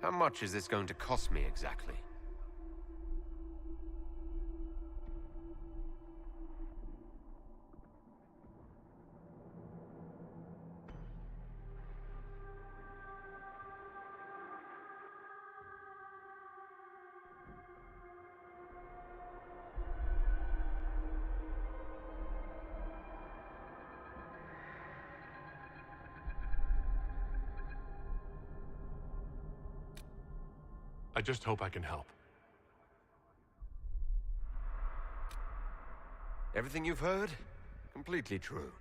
How much is this going to cost me exactly? I just hope I can help. Everything you've heard? Completely true.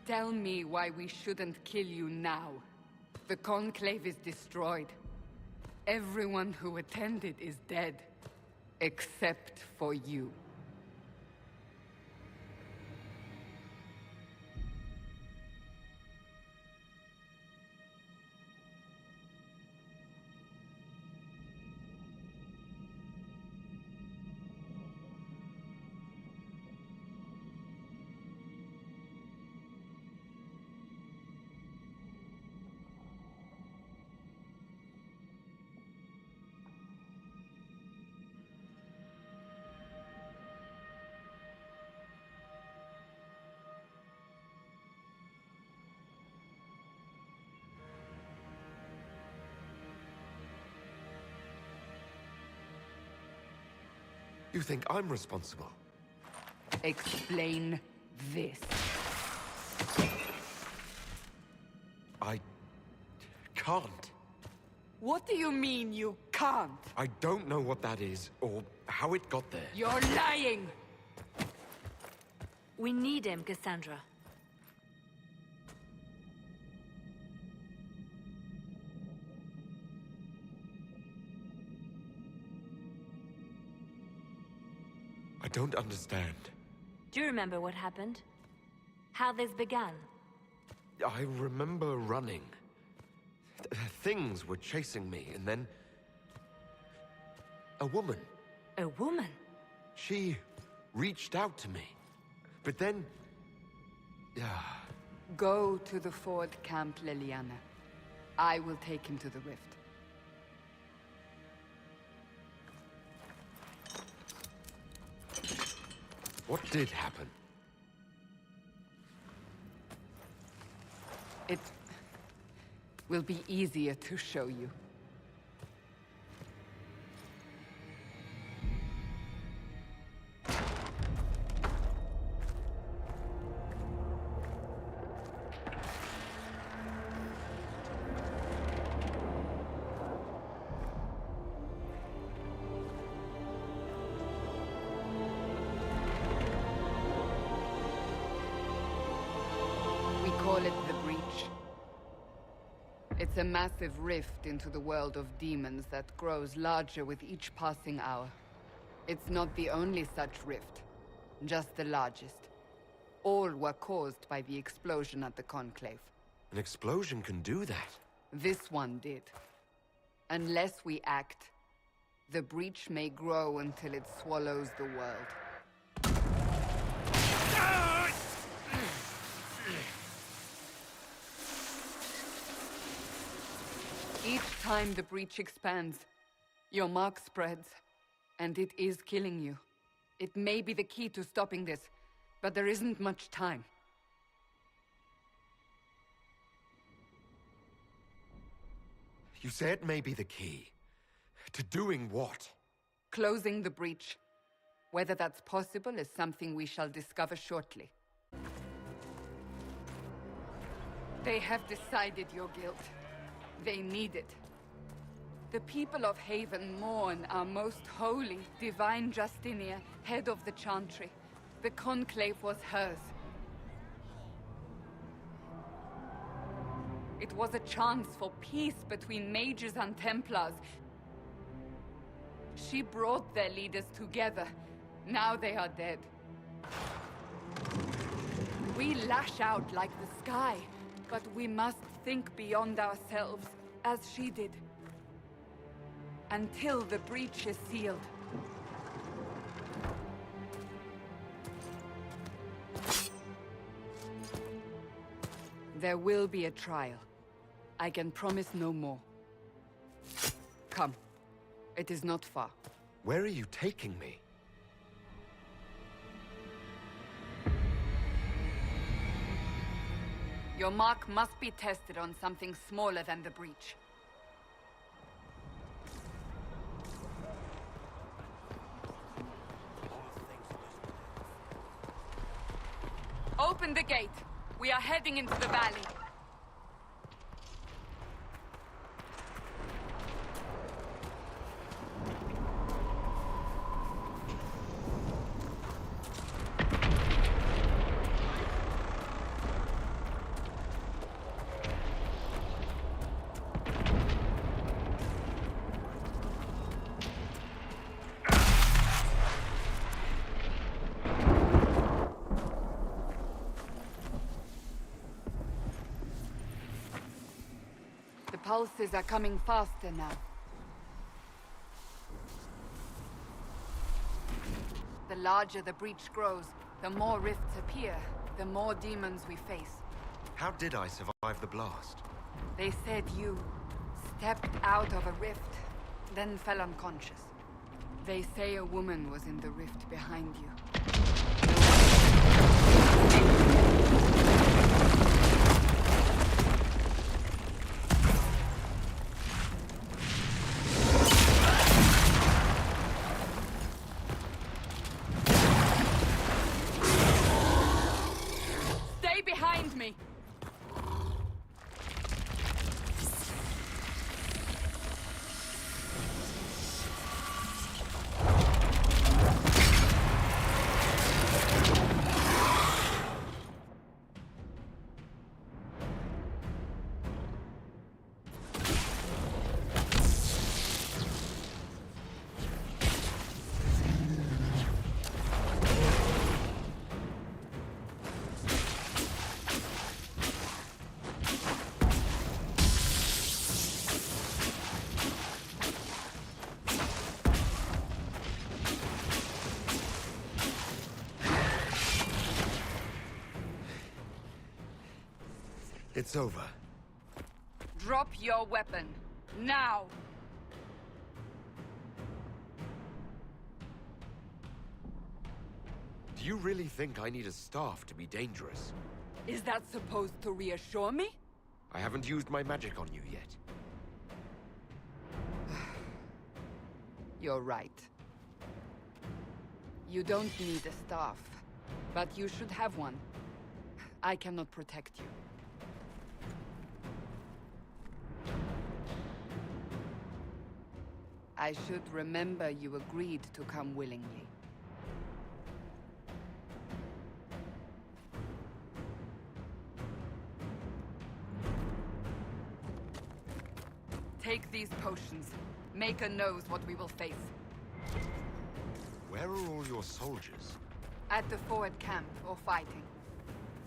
Tell me why we shouldn't kill you now. The Conclave is destroyed. Everyone who attended is dead. Except for you. You think I'm responsible? Explain this. I can't. What do you mean you can't? I don't know what that is, or how it got there. You're lying! We need him, Cassandra. I don't understand. Do you remember what happened? How this began? I remember running. Things were chasing me, and then... a woman. A woman? She reached out to me. But then... Go to the Ford Camp, Liliana. I will take him to the rift. What did happen? It will be easier to show you. We call it the Breach. It's a massive rift into the world of demons that grows larger with each passing hour. It's not the only such rift, just the largest. All were caused by the explosion at the Conclave. An explosion can do that. This one did. Unless we act, the Breach may grow until it swallows the world. Each time the Breach expands, your mark spreads, and it is killing you. It may be the key to stopping this, but there isn't much time. You say it may be the key. To doing what? Closing the Breach. Whether that's possible is something we shall discover shortly. They have decided your guilt. They need it. The people of Haven mourn our most holy, divine Justinia, head of the Chantry. The Conclave was hers. It was a chance for peace between mages and Templars. She brought their leaders together. Now they are dead. We lash out like the sky, but we must think beyond ourselves, as she did. Until the Breach is sealed. There will be a trial. I can promise no more. Come. It is not far. Where are you taking me? Your mark must be tested on something smaller than the Breach. Open the gate. We are heading into the valley. pulses are coming faster now. The larger the breach grows, the more rifts appear, the more demons we face. How did I survive the blast? They said you stepped out of a rift, then fell unconscious. They say a woman was in the rift behind you. Stay behind me! It's over. Drop your weapon. Now! Do you really think I need a staff to be dangerous? Is that supposed to reassure me? I haven't used my magic on you yet. You're right. You don't need a staff, but you should have one. I cannot protect you. I should remember you agreed to come willingly. Take these potions. Maker knows what we will face. Where are all your soldiers? At the forward camp, or fighting.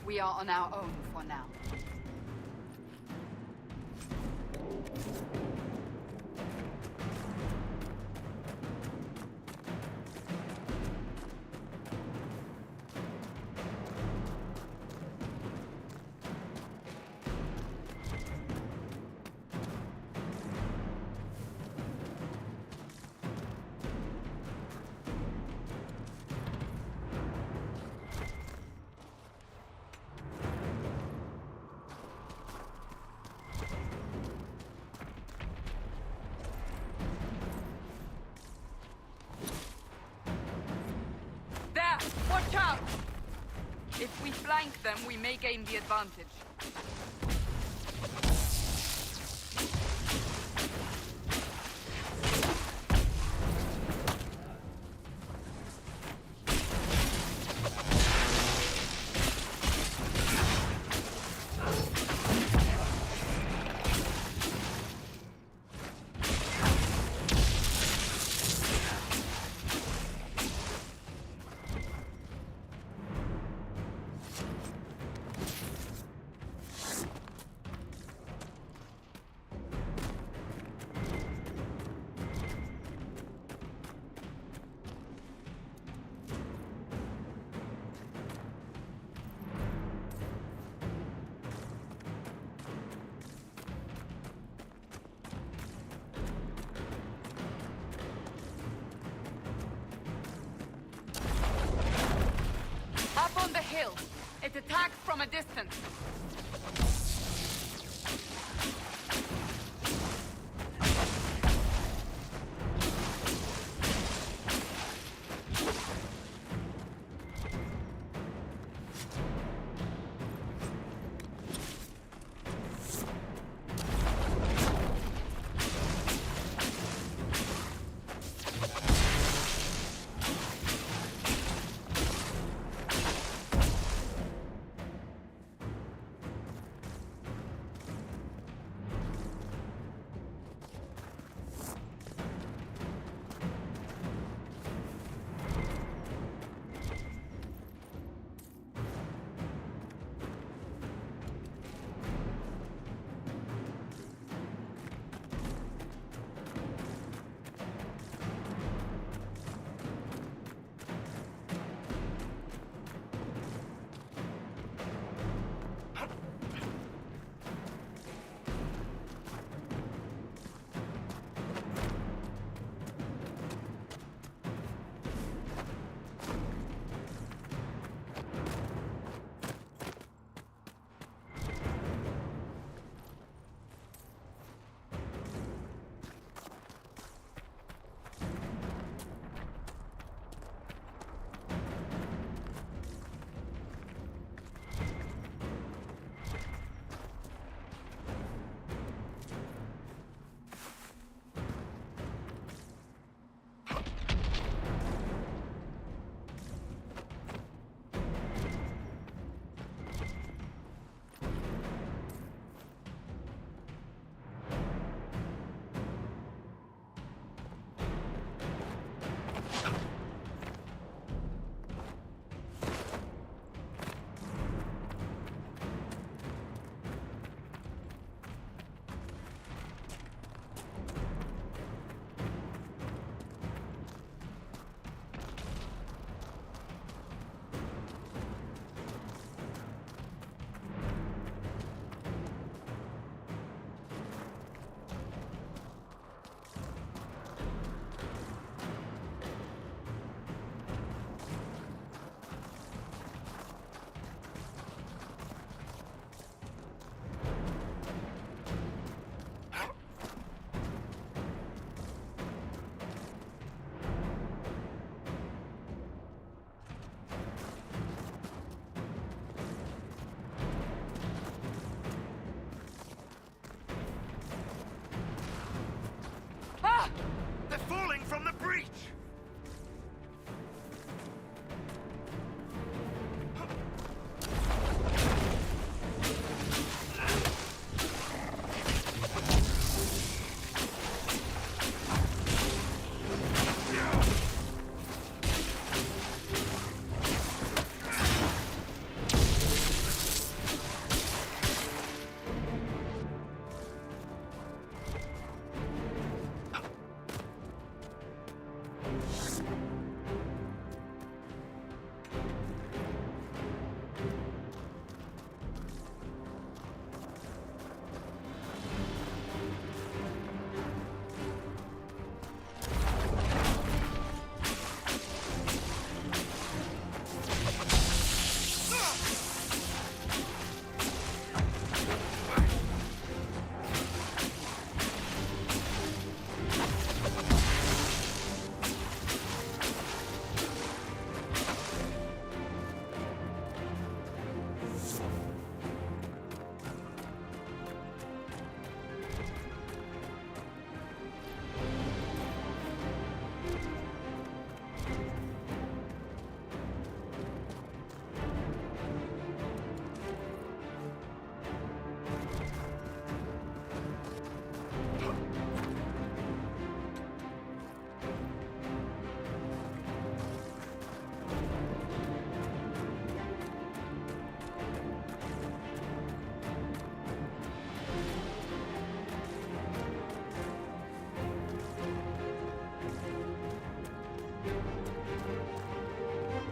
We are on our own for now. Watch out! If we flank them, we may gain the advantage. Up on the hill. It attacks from a distance. falling from the breach!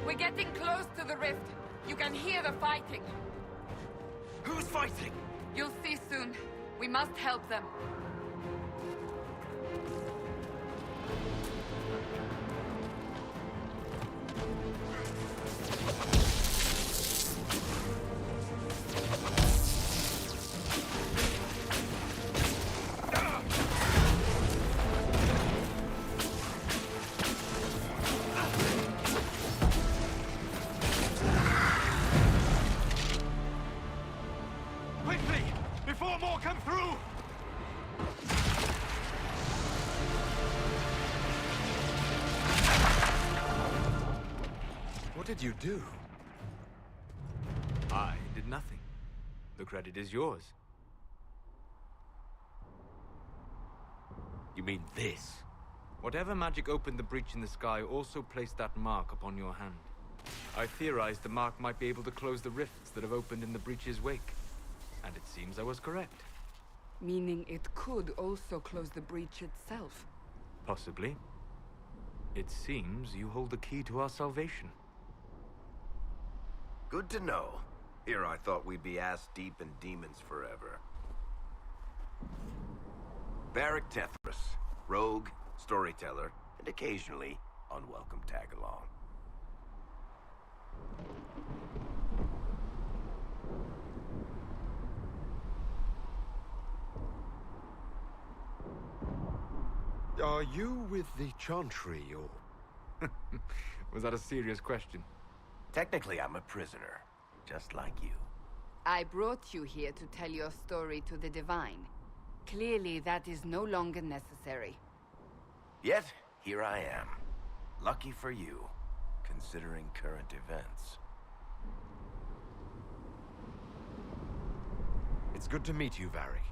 We're getting close to the rift. You can hear the fighting. Who's fighting? You'll see soon. We must help them. Quickly! Before more come through! What did you do? I did nothing. The credit is yours. You mean this? Whatever magic opened the breach in the sky also placed that mark upon your hand. I theorized the mark might be able to close the rifts that have opened in the breach's wake. And it seems I was correct. Meaning it could also close the breach itself. Possibly. It seems you hold the key to our salvation. Good to know. Here I thought we'd be ass-deep in demons forever. Varric Tethras, rogue, storyteller, and occasionally unwelcome tag-along. Are you with the Chantry, or...? Was that a serious question? Technically, I'm a prisoner, just like you. I brought you here to tell your story to the Divine. Clearly, that is no longer necessary. Yet, here I am. Lucky for you, considering current events. It's good to meet you, Varric.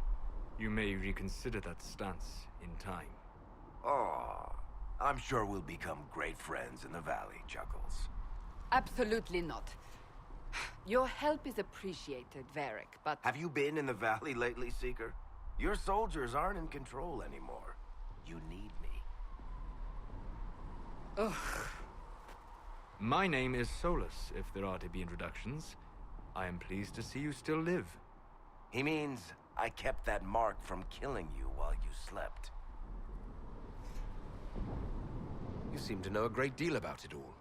You may reconsider that stance in time. Oh, I'm sure we'll become great friends in the valley, Chuckles. Absolutely not. Your help is appreciated, Varric, but... Have you been in the valley lately, Seeker? Your soldiers aren't in control anymore. You need me. Ugh. My name is Solus, if there are to be introductions. I am pleased to see you still live. He means I kept that mark from killing you while you slept. You seem to know a great deal about it all.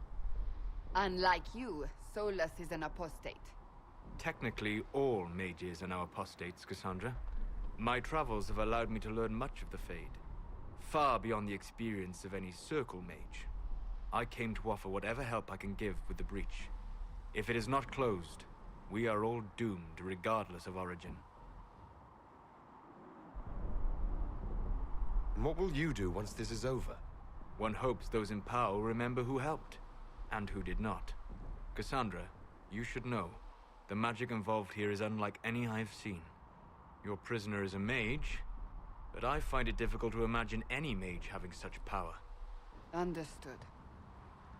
Unlike you, Solus is an apostate. Technically, all mages are now apostates, Cassandra. My travels have allowed me to learn much of the Fade, far beyond the experience of any Circle mage. I came to offer whatever help I can give with the breach. If it is not closed, we are all doomed regardless of origin. And what will you do once this is over? One hopes those in power remember who helped, and who did not. Cassandra, you should know, the magic involved here is unlike any I've seen. Your prisoner is a mage, but I find it difficult to imagine any mage having such power. Understood.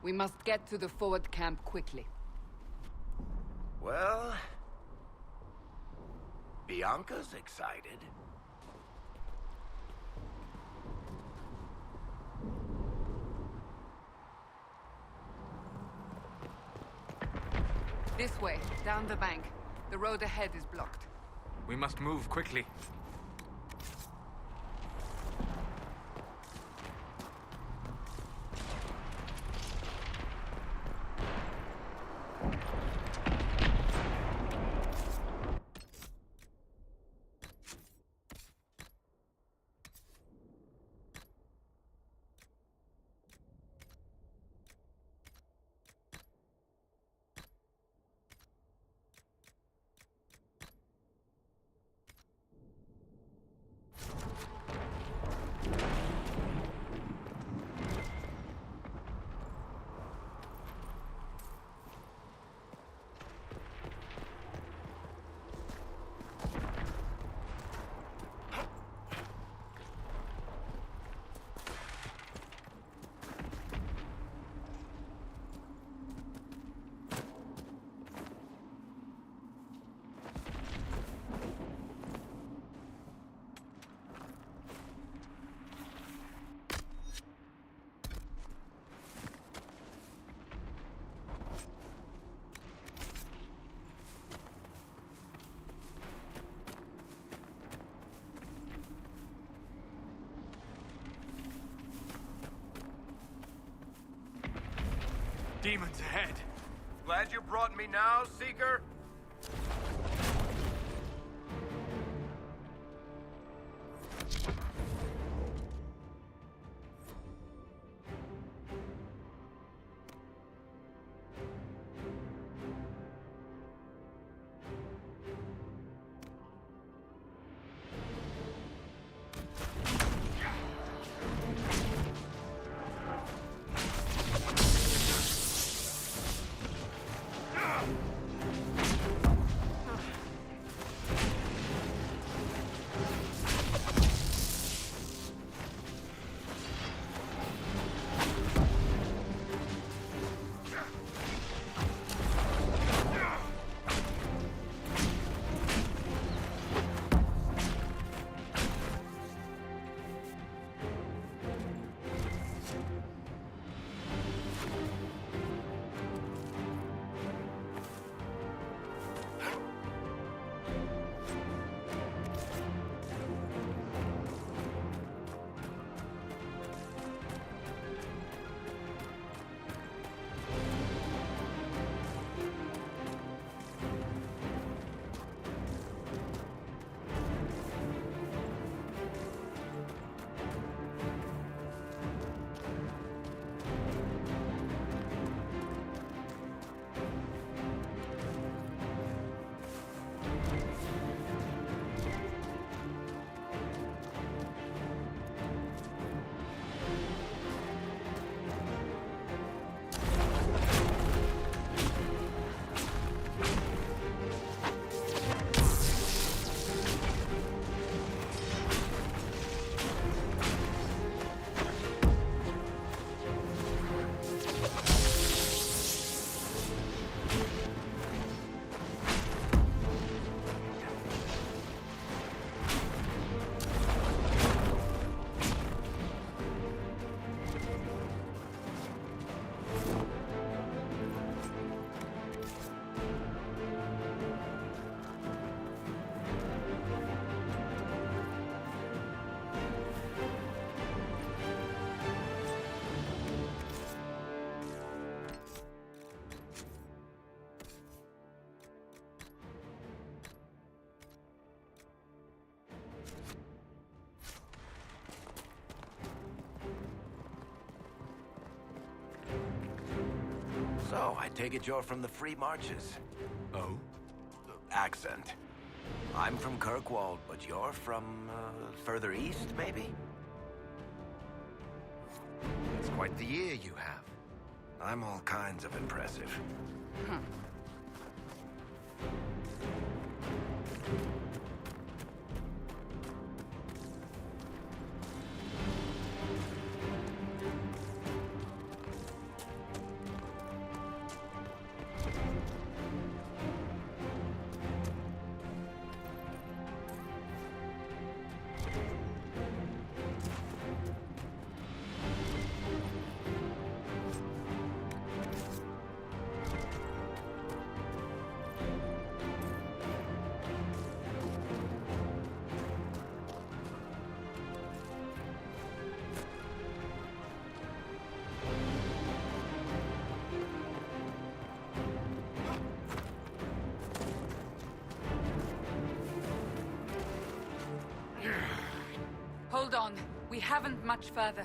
We must get to the forward camp quickly. Well... Bianca's excited. This way, down the bank. The road ahead is blocked. We must move quickly. Demons ahead! Glad you brought me now, Seeker? So, I take it you're from the Free Marches. Oh? Accent. I'm from Kirkwall, but you're from, further east, maybe? It's quite the ear you have. I'm all kinds of impressive. Hold on. We haven't much further.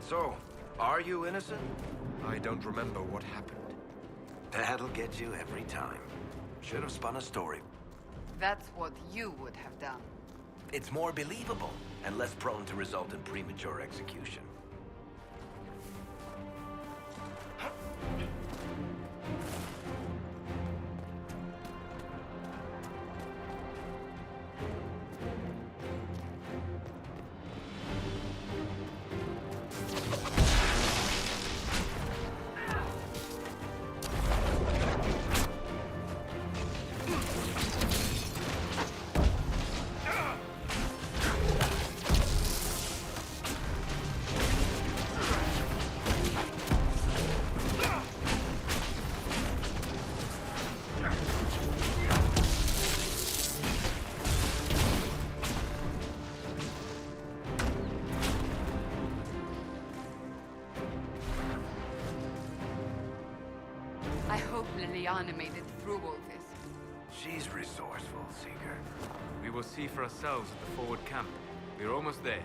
So, are you innocent? I don't remember what happened. That'll get you every time. Should have spun a story. That's what you would have done. It's more believable and less prone to result in premature execution. I hope Liliana made it through all this. She's resourceful, Seeker. We will see for ourselves at the forward camp. We're almost there.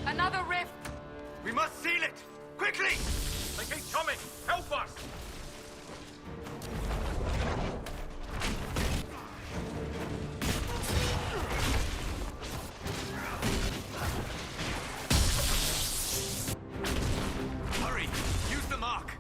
Another rift! We must seal it! Quickly! They keep coming! Help us! Hurry! Use the mark!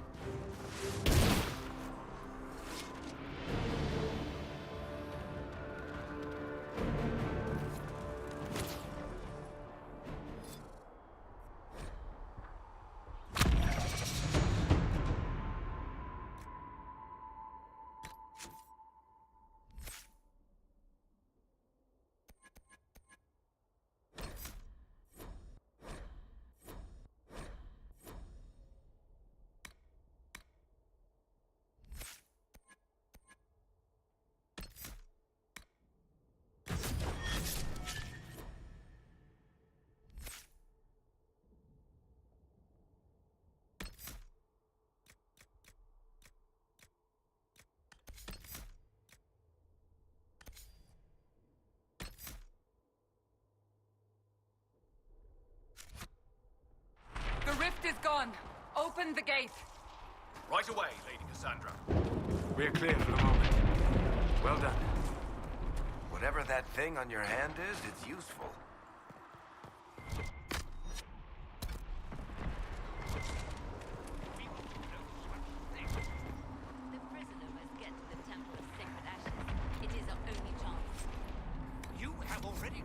Open the gate! Right away, Lady Cassandra. We're clear for the moment. Well done. Whatever that thing on your hand is, it's useful. The prisoner must get to the Temple of Sacred Ashes. It is our only chance. You have already...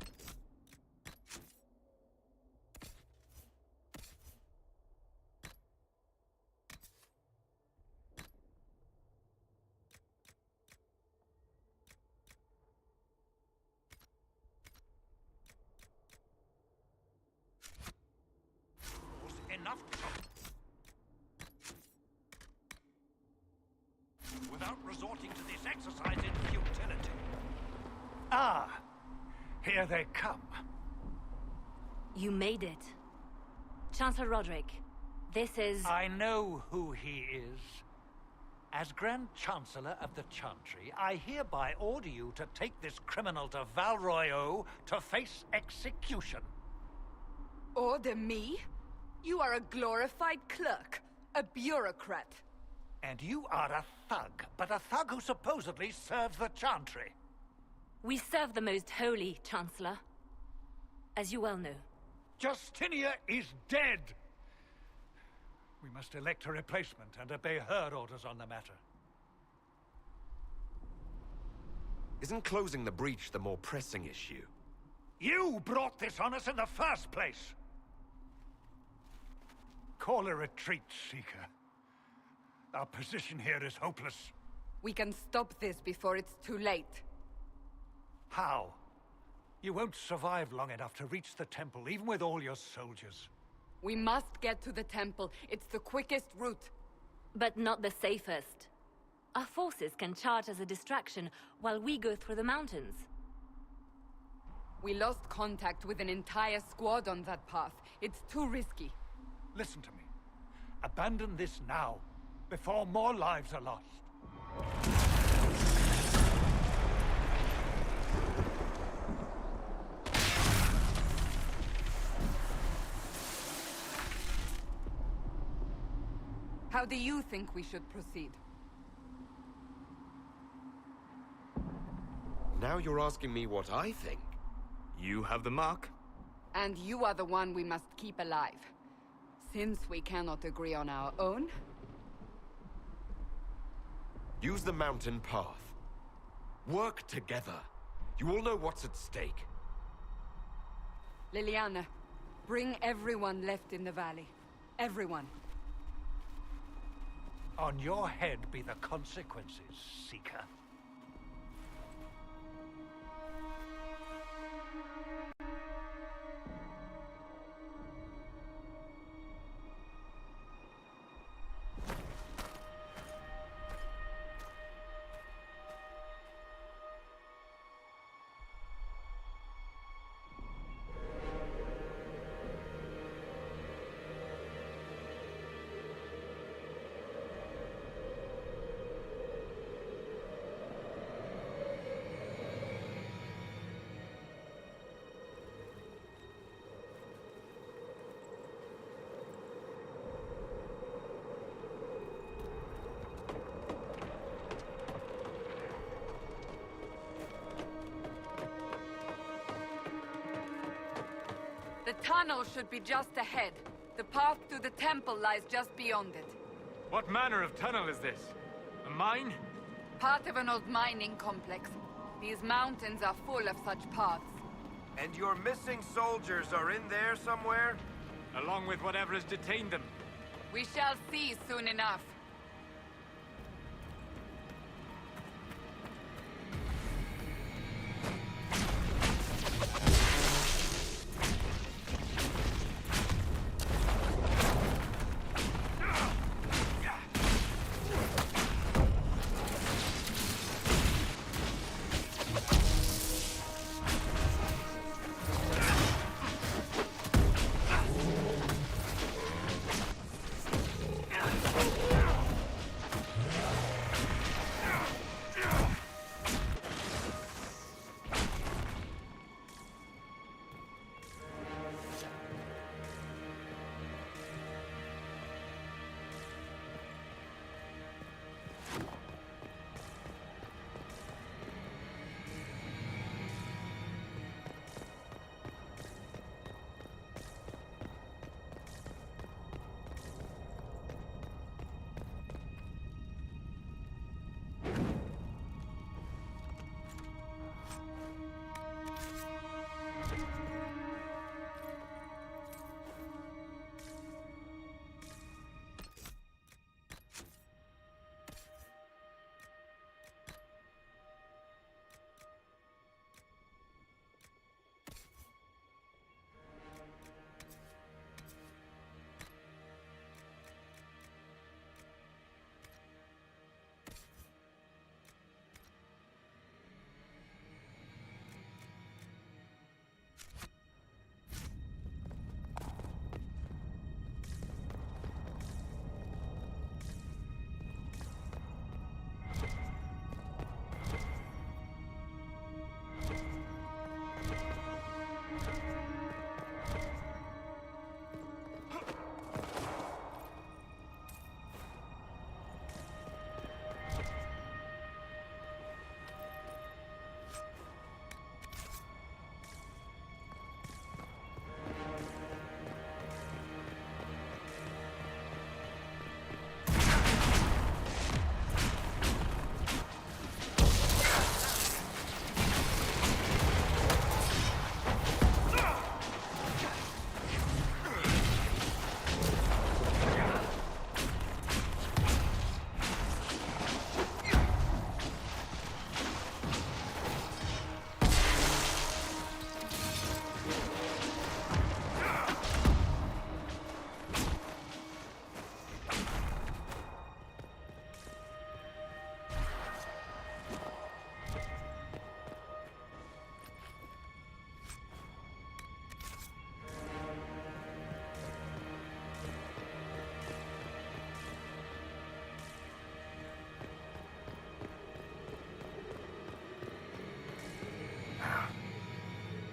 enough trouble. Without resorting to this exercise in futility. Ah, here they come. You made it. Chancellor Roderick, this is... I know who he is. As Grand Chancellor of the Chantry, I hereby order you to take this criminal to Val Royeaux to face execution. Order me? You are a glorified clerk, a bureaucrat. And you are a thug, but a thug who supposedly serves the Chantry. We serve the most holy, Chancellor. As you well know. Justinia is dead! We must elect a replacement and obey her orders on the matter. Isn't closing the breach the more pressing issue? You brought this on us in the first place! Call a retreat, Seeker. Our position here is hopeless. We can stop this before it's too late. How? You won't survive long enough to reach the temple, even with all your soldiers. We must get to the temple. It's the quickest route. But not the safest. Our forces can charge as a distraction while we go through the mountains. We lost contact with an entire squad on that path. It's too risky. Listen to me. Abandon this now, before more lives are lost. How do you think we should proceed? Now you're asking me what I think. You have the mark. And you are the one we must keep alive. Since we cannot agree on our own... Use the mountain path. Work together. You all know what's at stake. Liliana, bring everyone left in the valley. Everyone. On your head be the consequences, Seeker. The tunnel should be just ahead. The path to the temple lies just beyond it. What manner of tunnel is this? A mine? Part of an old mining complex. These mountains are full of such paths. And your missing soldiers are in there somewhere? Along with whatever has detained them. We shall see soon enough.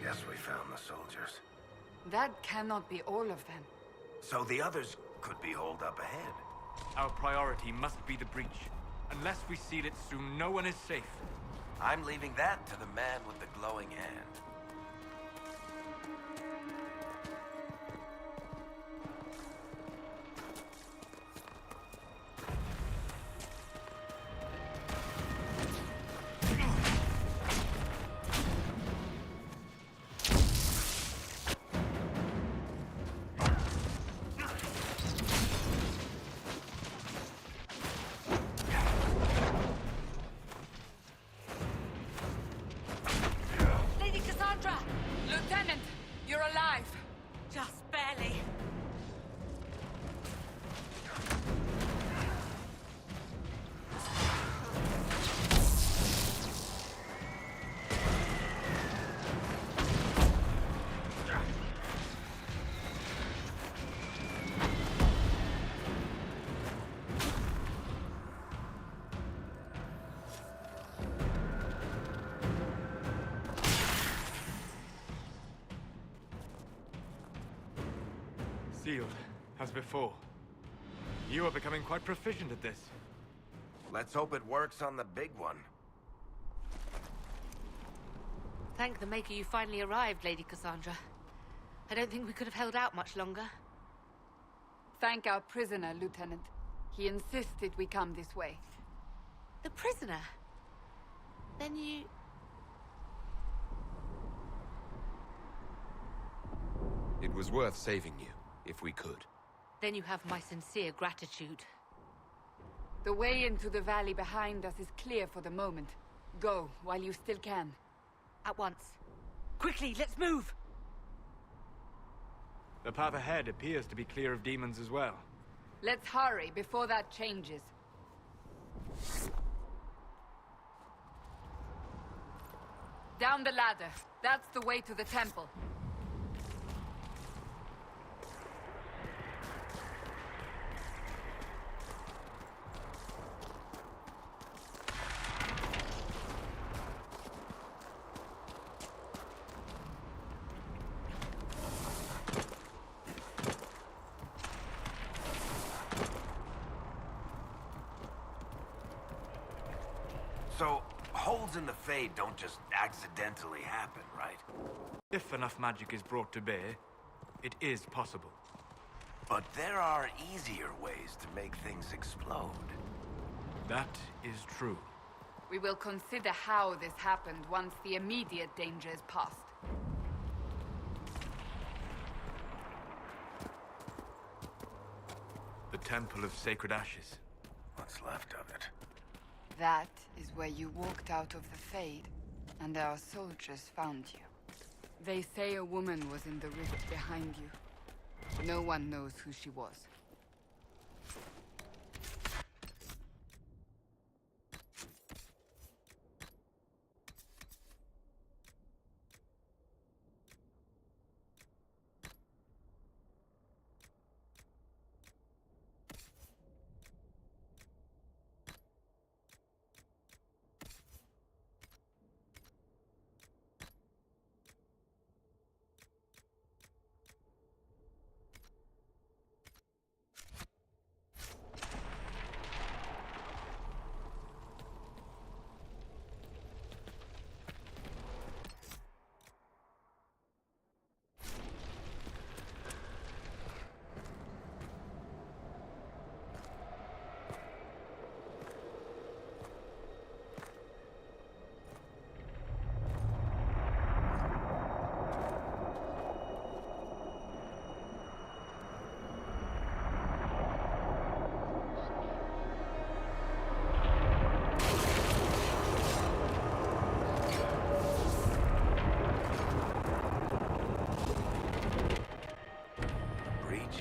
Guess we found the soldiers. That cannot be all of them. So the others could be holed up ahead. Our priority must be the breach. Unless we seal it soon, no one is safe. I'm leaving that to the man with the glowing hand. Lady Cassandra! Lieutenant, you're alive. Just barely. Sealed, as before. You are becoming quite proficient at this. Let's hope it works on the big one. Thank the Maker you finally arrived, Lady Cassandra. I don't think we could have held out much longer. Thank our prisoner, Lieutenant. He insisted we come this way. The prisoner? Then you... It was worth saving you, if we could. Then you have my sincere gratitude. The way into the valley behind us is clear for the moment. Go, while you still can. At once. Quickly, let's move! The path ahead appears to be clear of demons as well. Let's hurry before that changes. Down the ladder. That's the way to the temple. So, holes in the Fade don't just accidentally happen, right? If enough magic is brought to bear, it is possible. But there are easier ways to make things explode. That is true. We will consider how this happened once the immediate danger is past. The Temple of Sacred Ashes. What's left of it? That is where you walked out of the Fade, and our soldiers found you. They say a woman was in the rift behind you. No one knows who she was.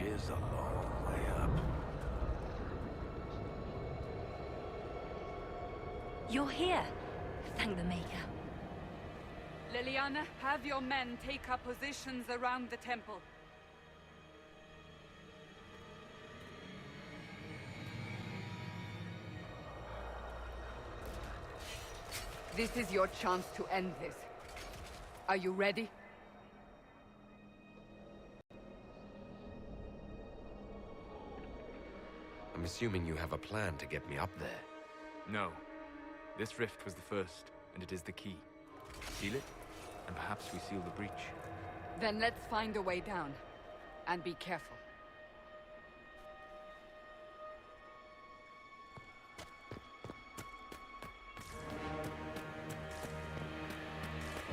Is a long way up. You're here. Thank the Maker. Liliana, have your men take up positions around the temple. This is your chance to end this. Are you ready? assuming you have a plan to get me up there. No. This rift was the first, and it is the key. Seal it, and perhaps we seal the breach. Then let's find a way down. And be careful.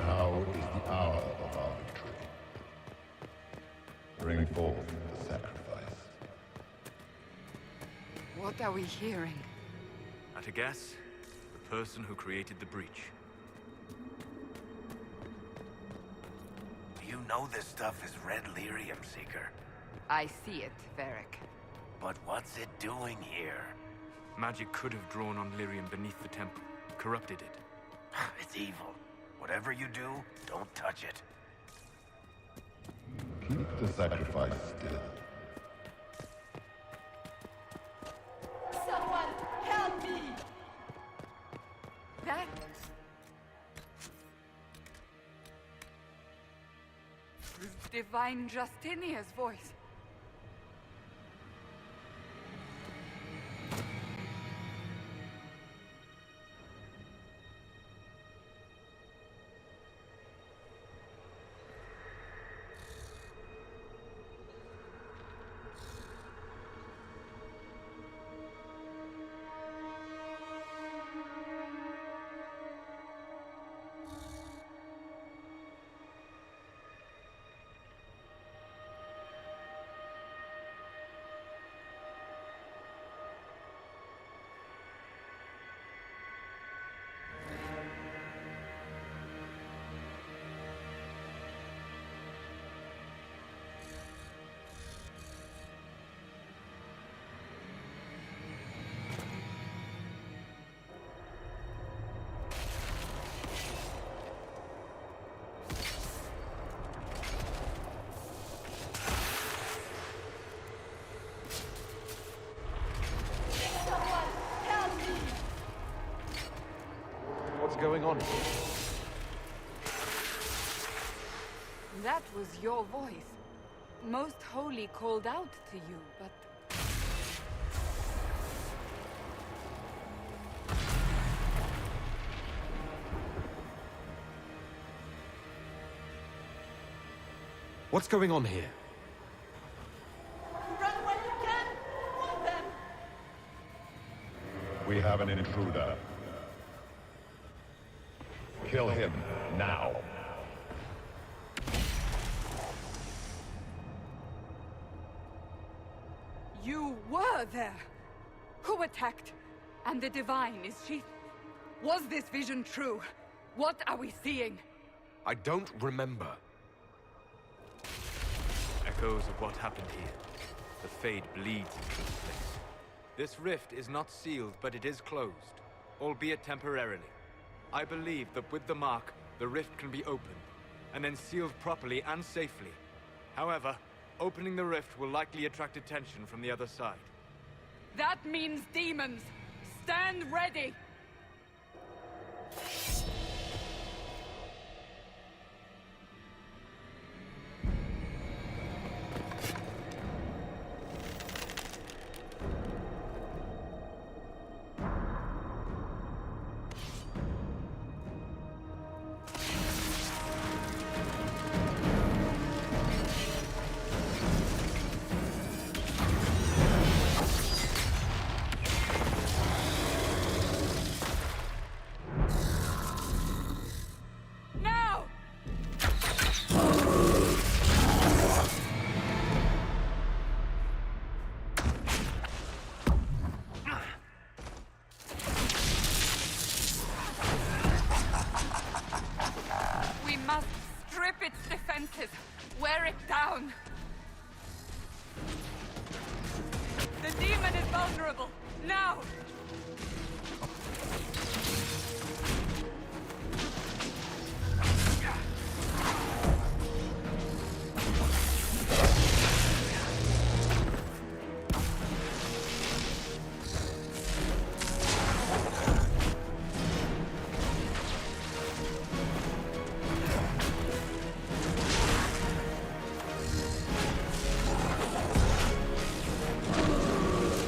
Now is the hour of our victory. Bring forth the sacrifice. What are we hearing? At a guess, the person who created the breach. You know this stuff is Red Lyrium, Seeker. I see it, Varric. But what's it doing here? Magic could have drawn on lyrium beneath the temple, corrupted it. It's evil. Whatever you do, don't touch it. Keep the sacrifice still. Someone help me! That was Divine Justinia's voice. What's going on? That was your voice. Most Holy called out to you, but... What's going on here? Run when you can! Want them! We have an intruder. Kill him now. You were there! Who attacked? And the Divine, is she... Was this vision true? What are we seeing? I don't remember. Echoes of what happened here. The Fade bleeds into this place. This rift is not sealed, but it is closed, albeit temporarily. I believe that with the mark, the rift can be opened, and then sealed properly and safely. However, opening the rift will likely attract attention from the other side. That means demons! Stand ready! Wear it down! The demon is vulnerable! Now!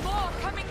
More coming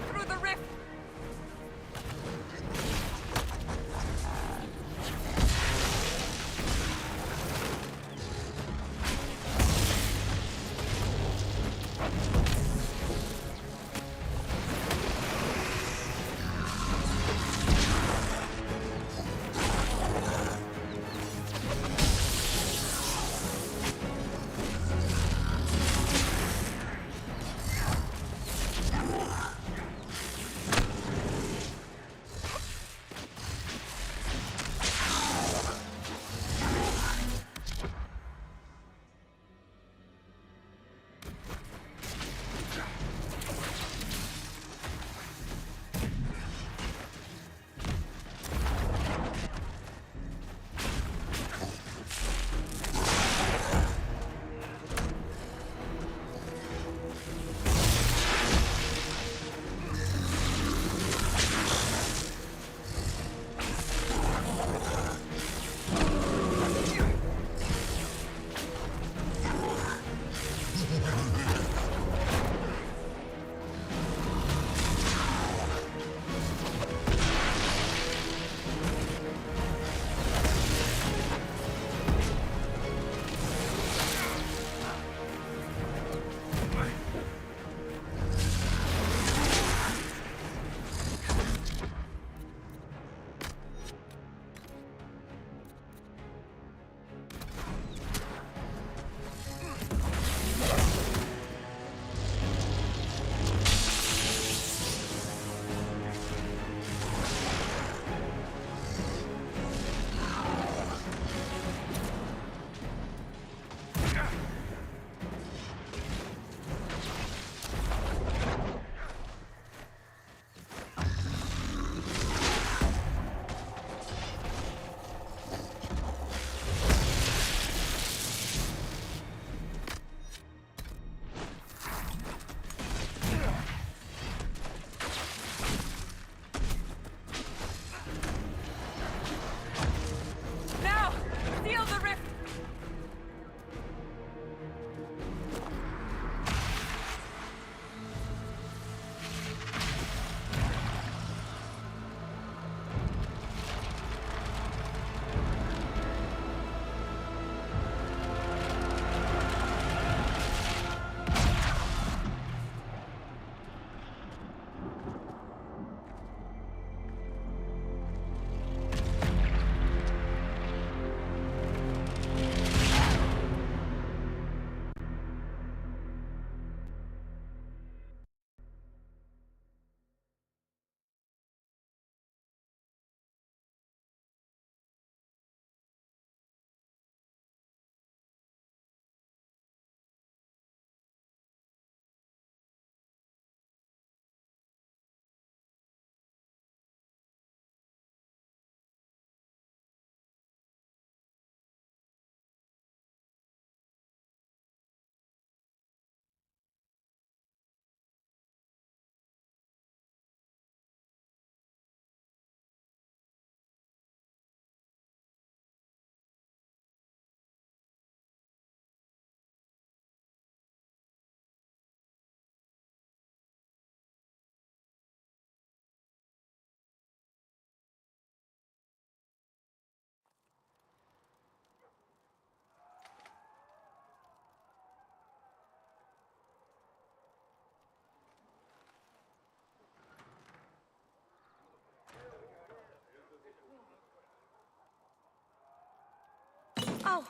Oh.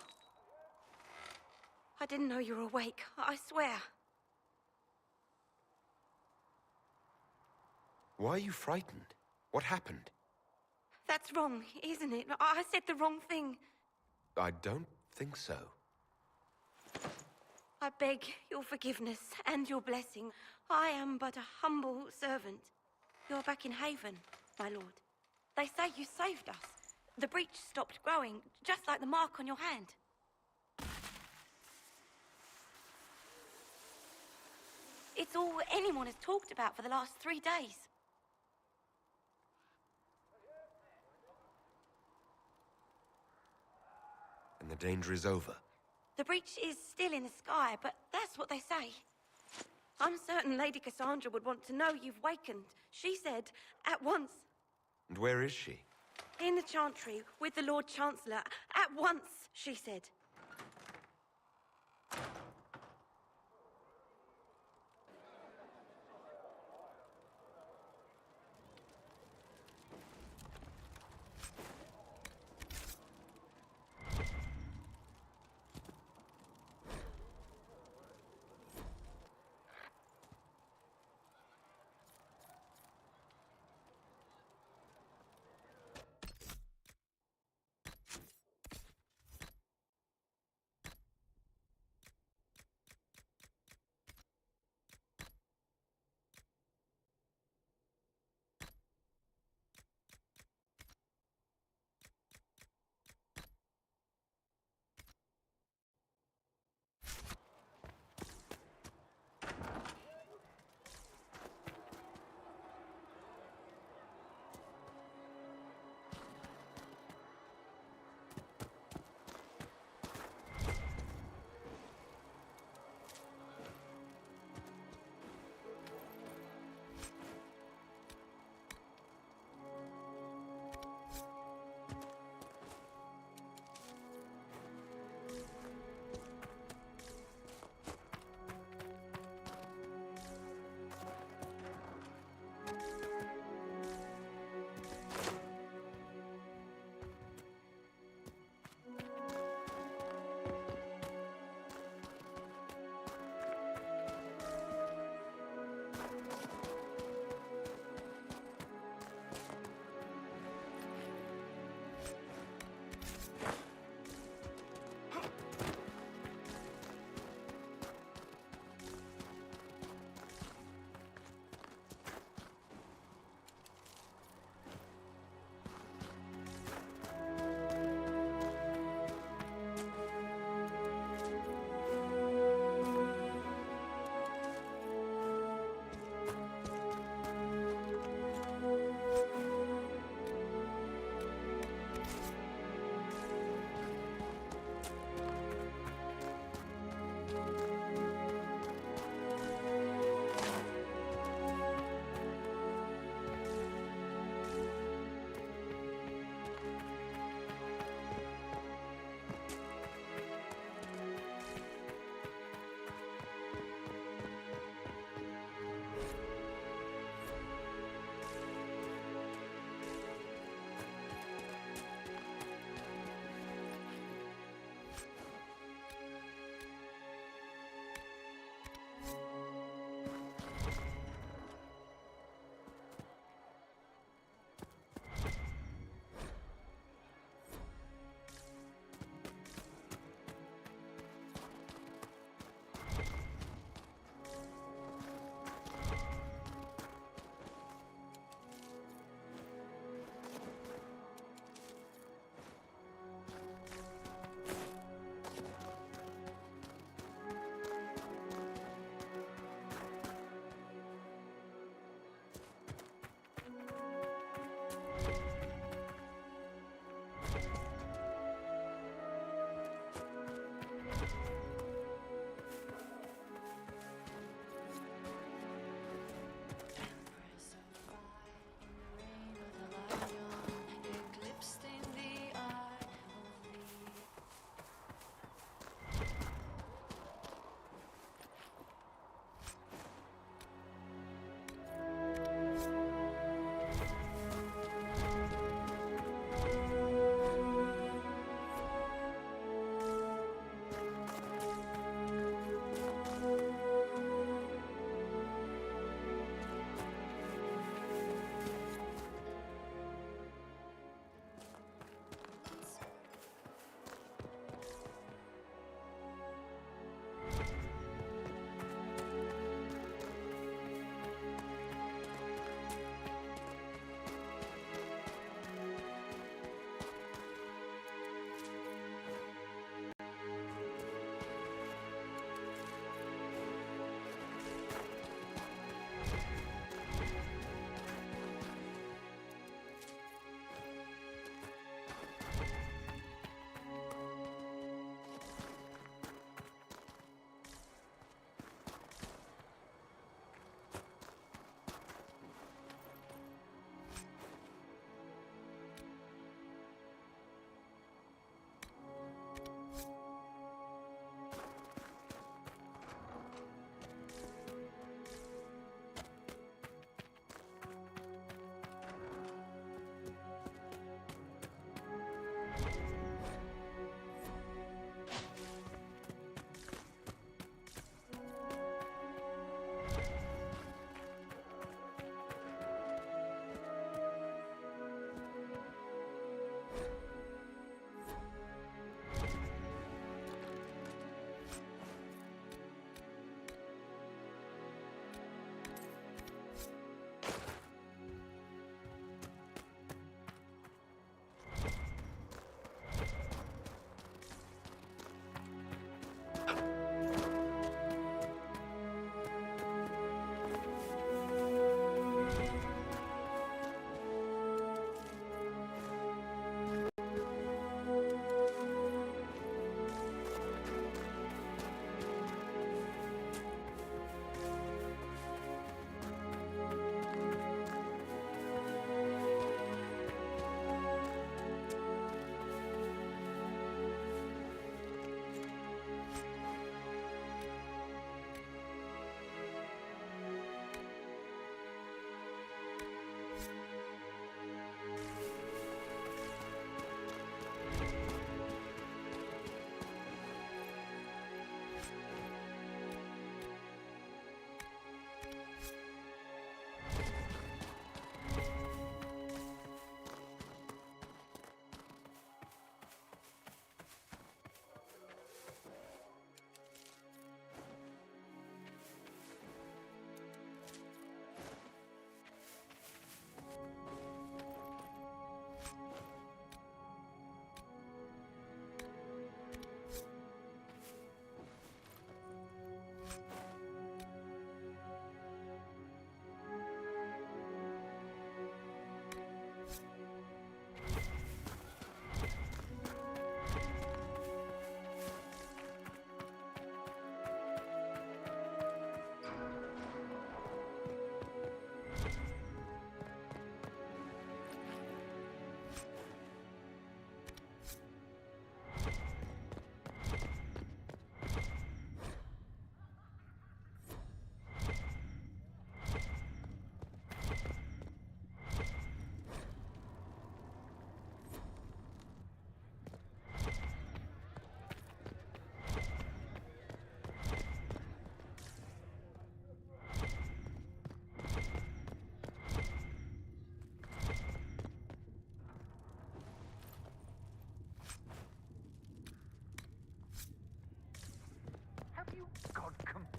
I didn't know you were awake, I swear. Why are you frightened? What happened? That's wrong, isn't it? I said the wrong thing. I don't think so. I beg your forgiveness and your blessing. I am but a humble servant. You're back in Haven, my lord. They say you saved us. The breach stopped growing, just like the mark on your hand. It's all anyone has talked about for the last 3 days. And the danger is over. The breach is still in the sky, but that's what they say. I'm certain Lady Cassandra would want to know you've wakened. She said, at once. And where is she? In the Chantry, with the Lord Chancellor. At once, she said.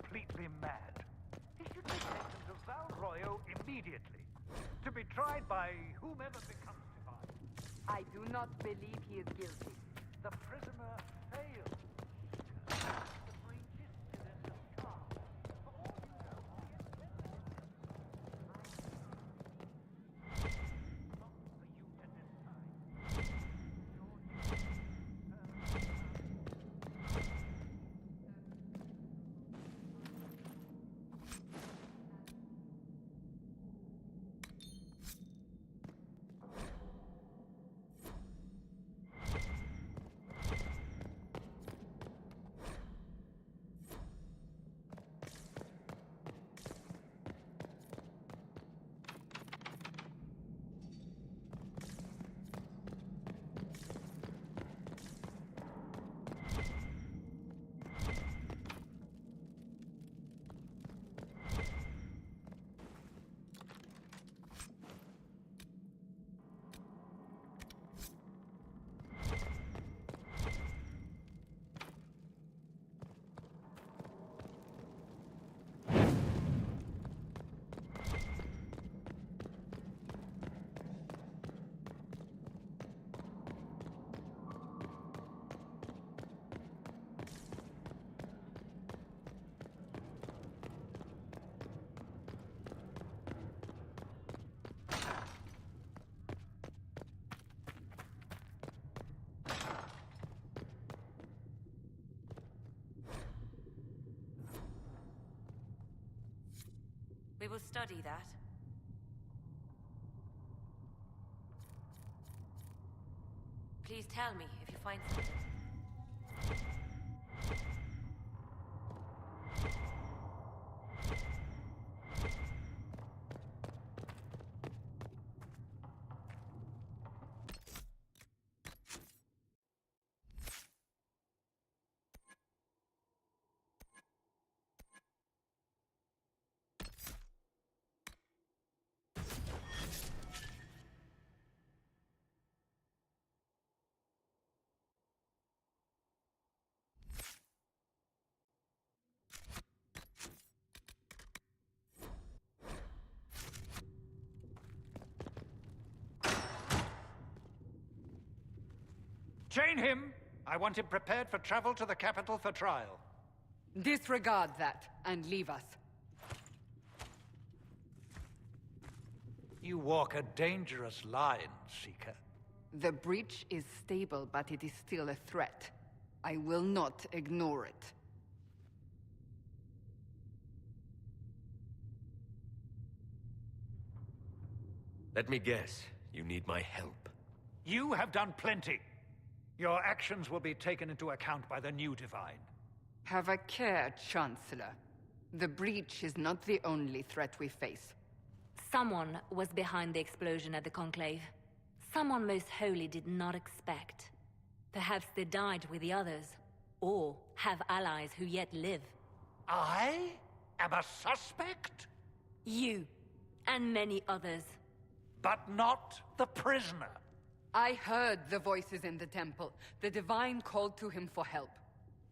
completely mad. He should be taken to Val Royo immediately, to be tried by whomever becomes divine. I do not believe he is guilty. The prisoner failed. The breach is still in the scar. For all you know, he has been there. Not for you to decide. We will study that. Please tell me if you find something. Chain him! I want him prepared for travel to the capital for trial. Disregard that, and leave us. You walk a dangerous line, Seeker. The breach is stable, but it is still a threat. I will not ignore it. Let me guess. You need my help. You have done plenty. Your actions will be taken into account by the new Divine. Have a care, Chancellor. The breach is not the only threat we face. Someone was behind the explosion at the Conclave. Someone Most Holy did not expect. Perhaps they died with the others, or have allies who yet live. I am a suspect? You, and many others. But not the prisoner. I heard the voices in the temple. The Divine called to him for help.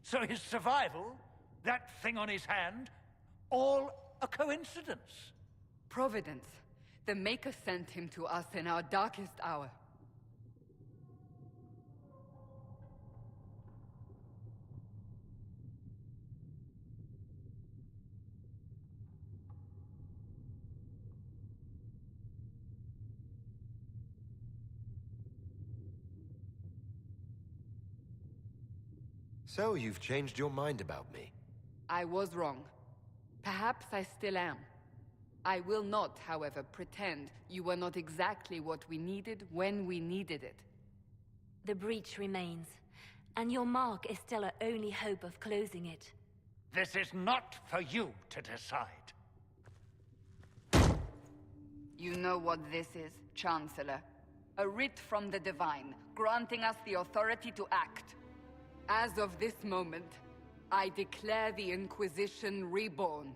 So his survival, that thing on his hand, all a coincidence? Providence. The Maker sent him to us in our darkest hour. So, you've changed your mind about me. I was wrong. Perhaps I still am. I will not, however, pretend you were not exactly what we needed when we needed it. The breach remains, and your mark is still our only hope of closing it. This is not for you to decide. You know what this is, Chancellor. A writ from the Divine, granting us the authority to act. As of this moment, I declare the Inquisition reborn.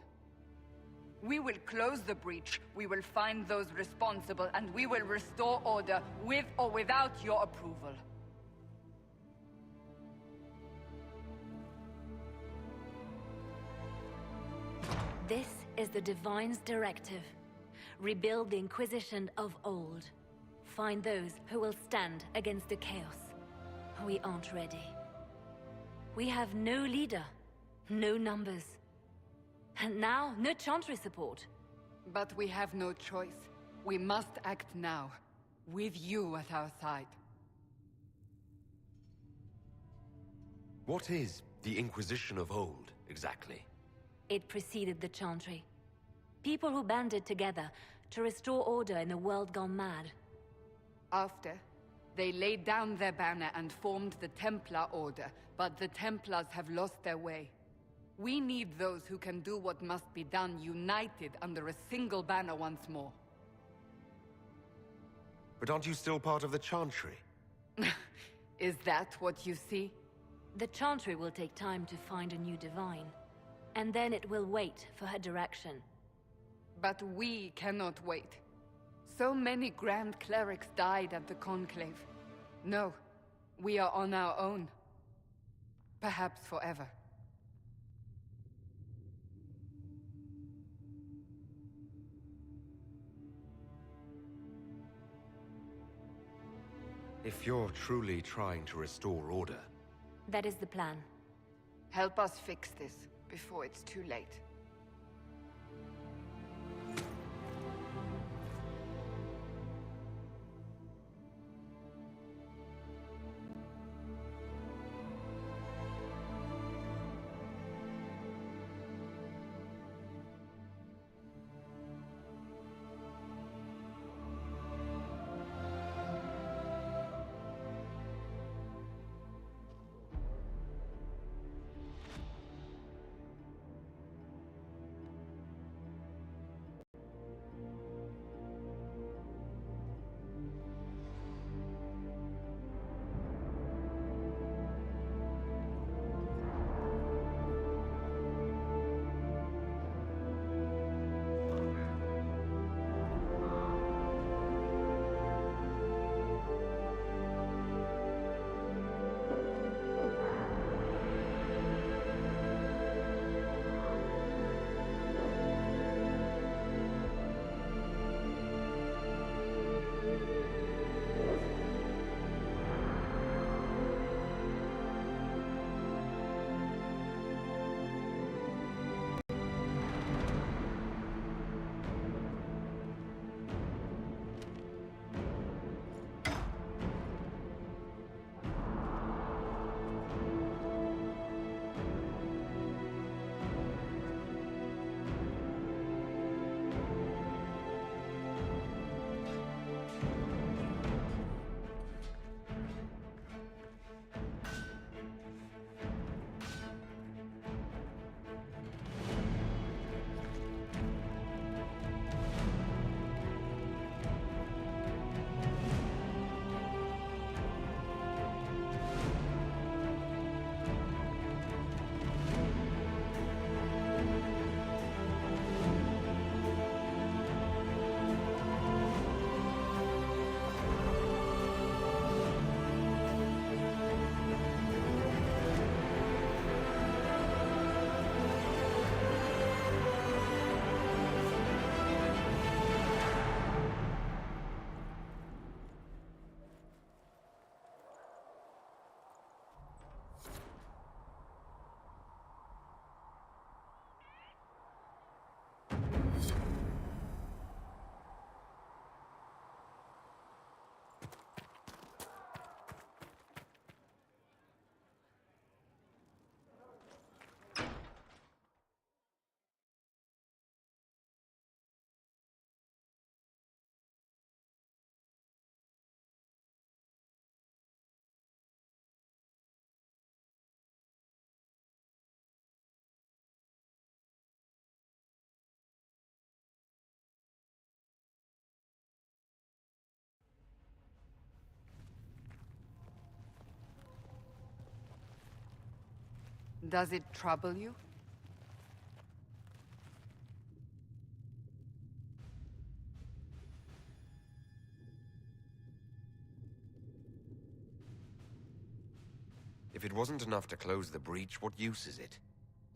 We will close the breach, we will find those responsible, and we will restore order with or without your approval. This is the Divine's directive. Rebuild the Inquisition of old. Find those who will stand against the chaos. We aren't ready. We have no leader, no numbers. And now, no Chantry support. But we have no choice. We must act now, with you at our side. What is the Inquisition of old, exactly? It preceded the Chantry. People who banded together to restore order in a world gone mad. After, they laid down their banner and formed the Templar Order, but the Templars have lost their way. We need those who can do what must be done, united under a single banner once more. But aren't you still part of the Chantry? Is that what you see? The Chantry will take time to find a new Divine. And then it will wait for her direction. But we cannot wait. So many Grand Clerics died at the Conclave. No, we are on our own. Perhaps forever. If you're truly trying to restore order... That is the plan. Help us fix this before it's too late. Does it trouble you? If it wasn't enough to close the breach, what use is it?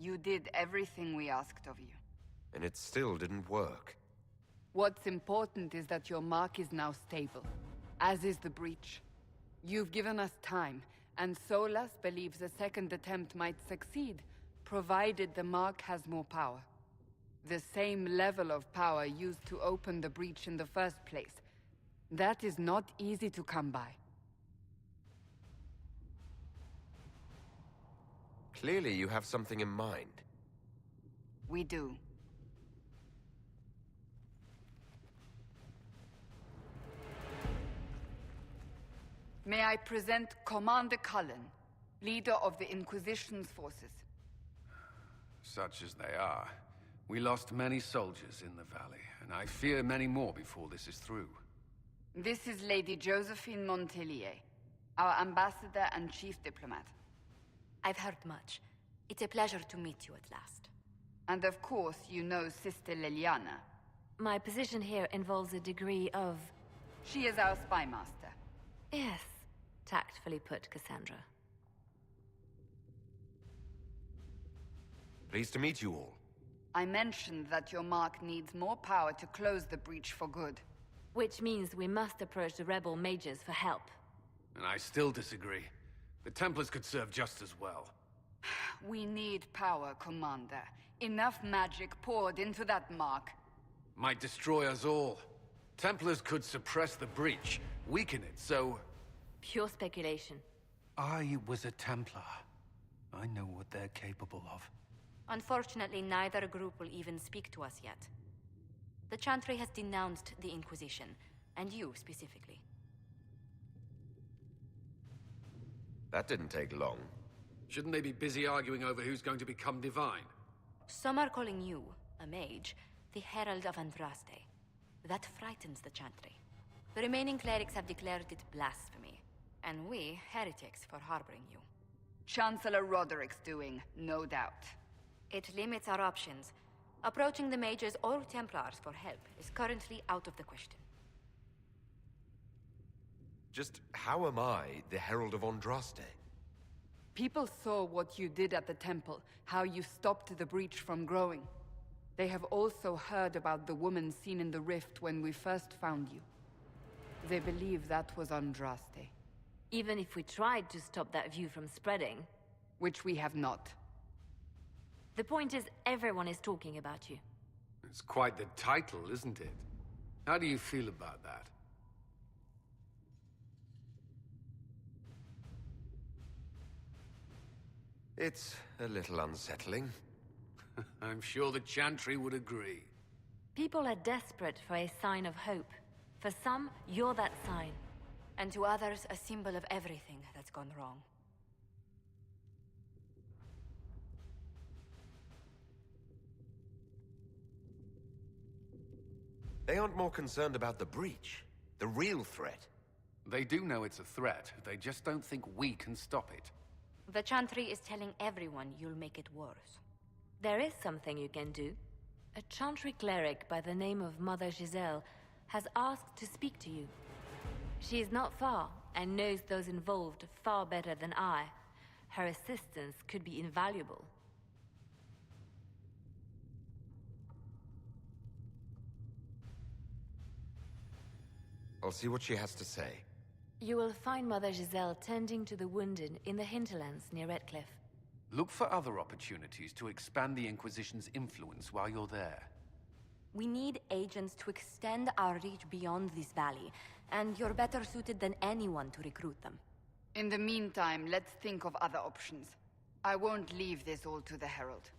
You did everything we asked of you. And it still didn't work. What's important is that your mark is now stable, as is the breach. You've given us time, and Solas believes a second attempt might succeed, provided the mark has more power. The same level of power used to open the breach in the first place. That is not easy to come by. Clearly you have something in mind. We do. May I present Commander Cullen, leader of the Inquisition's forces. Such as they are. We lost many soldiers in the valley, and I fear many more before this is through. This is Lady Josephine Montelier, our ambassador and chief diplomat. I've heard much. It's a pleasure to meet you at last. And of course, you know Sister Liliana. My position here involves a degree of... She is our spy master. Yes, tactfully put, Cassandra. Pleased to meet you all. I mentioned that your mark needs more power to close the breach for good. Which means we must approach the rebel mages for help. And I still disagree. The Templars could serve just as well. We need power, Commander. Enough magic poured into that mark. Might destroy us all. Templars could suppress the breach, weaken it, so... Pure speculation. I was a Templar. I know what they're capable of. Unfortunately, neither group will even speak to us yet. The Chantry has denounced the Inquisition, and you specifically. That didn't take long. Shouldn't they be busy arguing over who's going to become divine? Some are calling you, a mage, the Herald of Andraste. That frightens the Chantry. The remaining clerics have declared it blasphemy, and we, heretics, for harboring you. Chancellor Roderick's doing, no doubt. It limits our options. Approaching the mages or Templars for help is currently out of the question. Just how am I the Herald of Andraste? People saw what you did at the temple, how you stopped the breach from growing. They have also heard about the woman seen in the rift when we first found you. They believe that was Andraste. Even if we tried to stop that view from spreading... Which we have not. The point is, everyone is talking about you. It's quite the title, isn't it? How do you feel about that? It's a little unsettling. I'm sure the Chantry would agree. People are desperate for a sign of hope. For some, you're that sign. And to others, a symbol of everything that's gone wrong. They aren't more concerned about the breach, the real threat. They do know it's a threat, they just don't think we can stop it. The Chantry is telling everyone you'll make it worse. There is something you can do. A Chantry cleric by the name of Mother Giselle has asked to speak to you. She is not far, and knows those involved far better than I. Her assistance could be invaluable. I'll see what she has to say. You will find Mother Giselle tending to the wounded in the hinterlands near Redcliffe. Look for other opportunities to expand the Inquisition's influence while you're there. We need agents to extend our reach beyond this valley, and you're better suited than anyone to recruit them. In the meantime, let's think of other options. I won't leave this all to the Herald.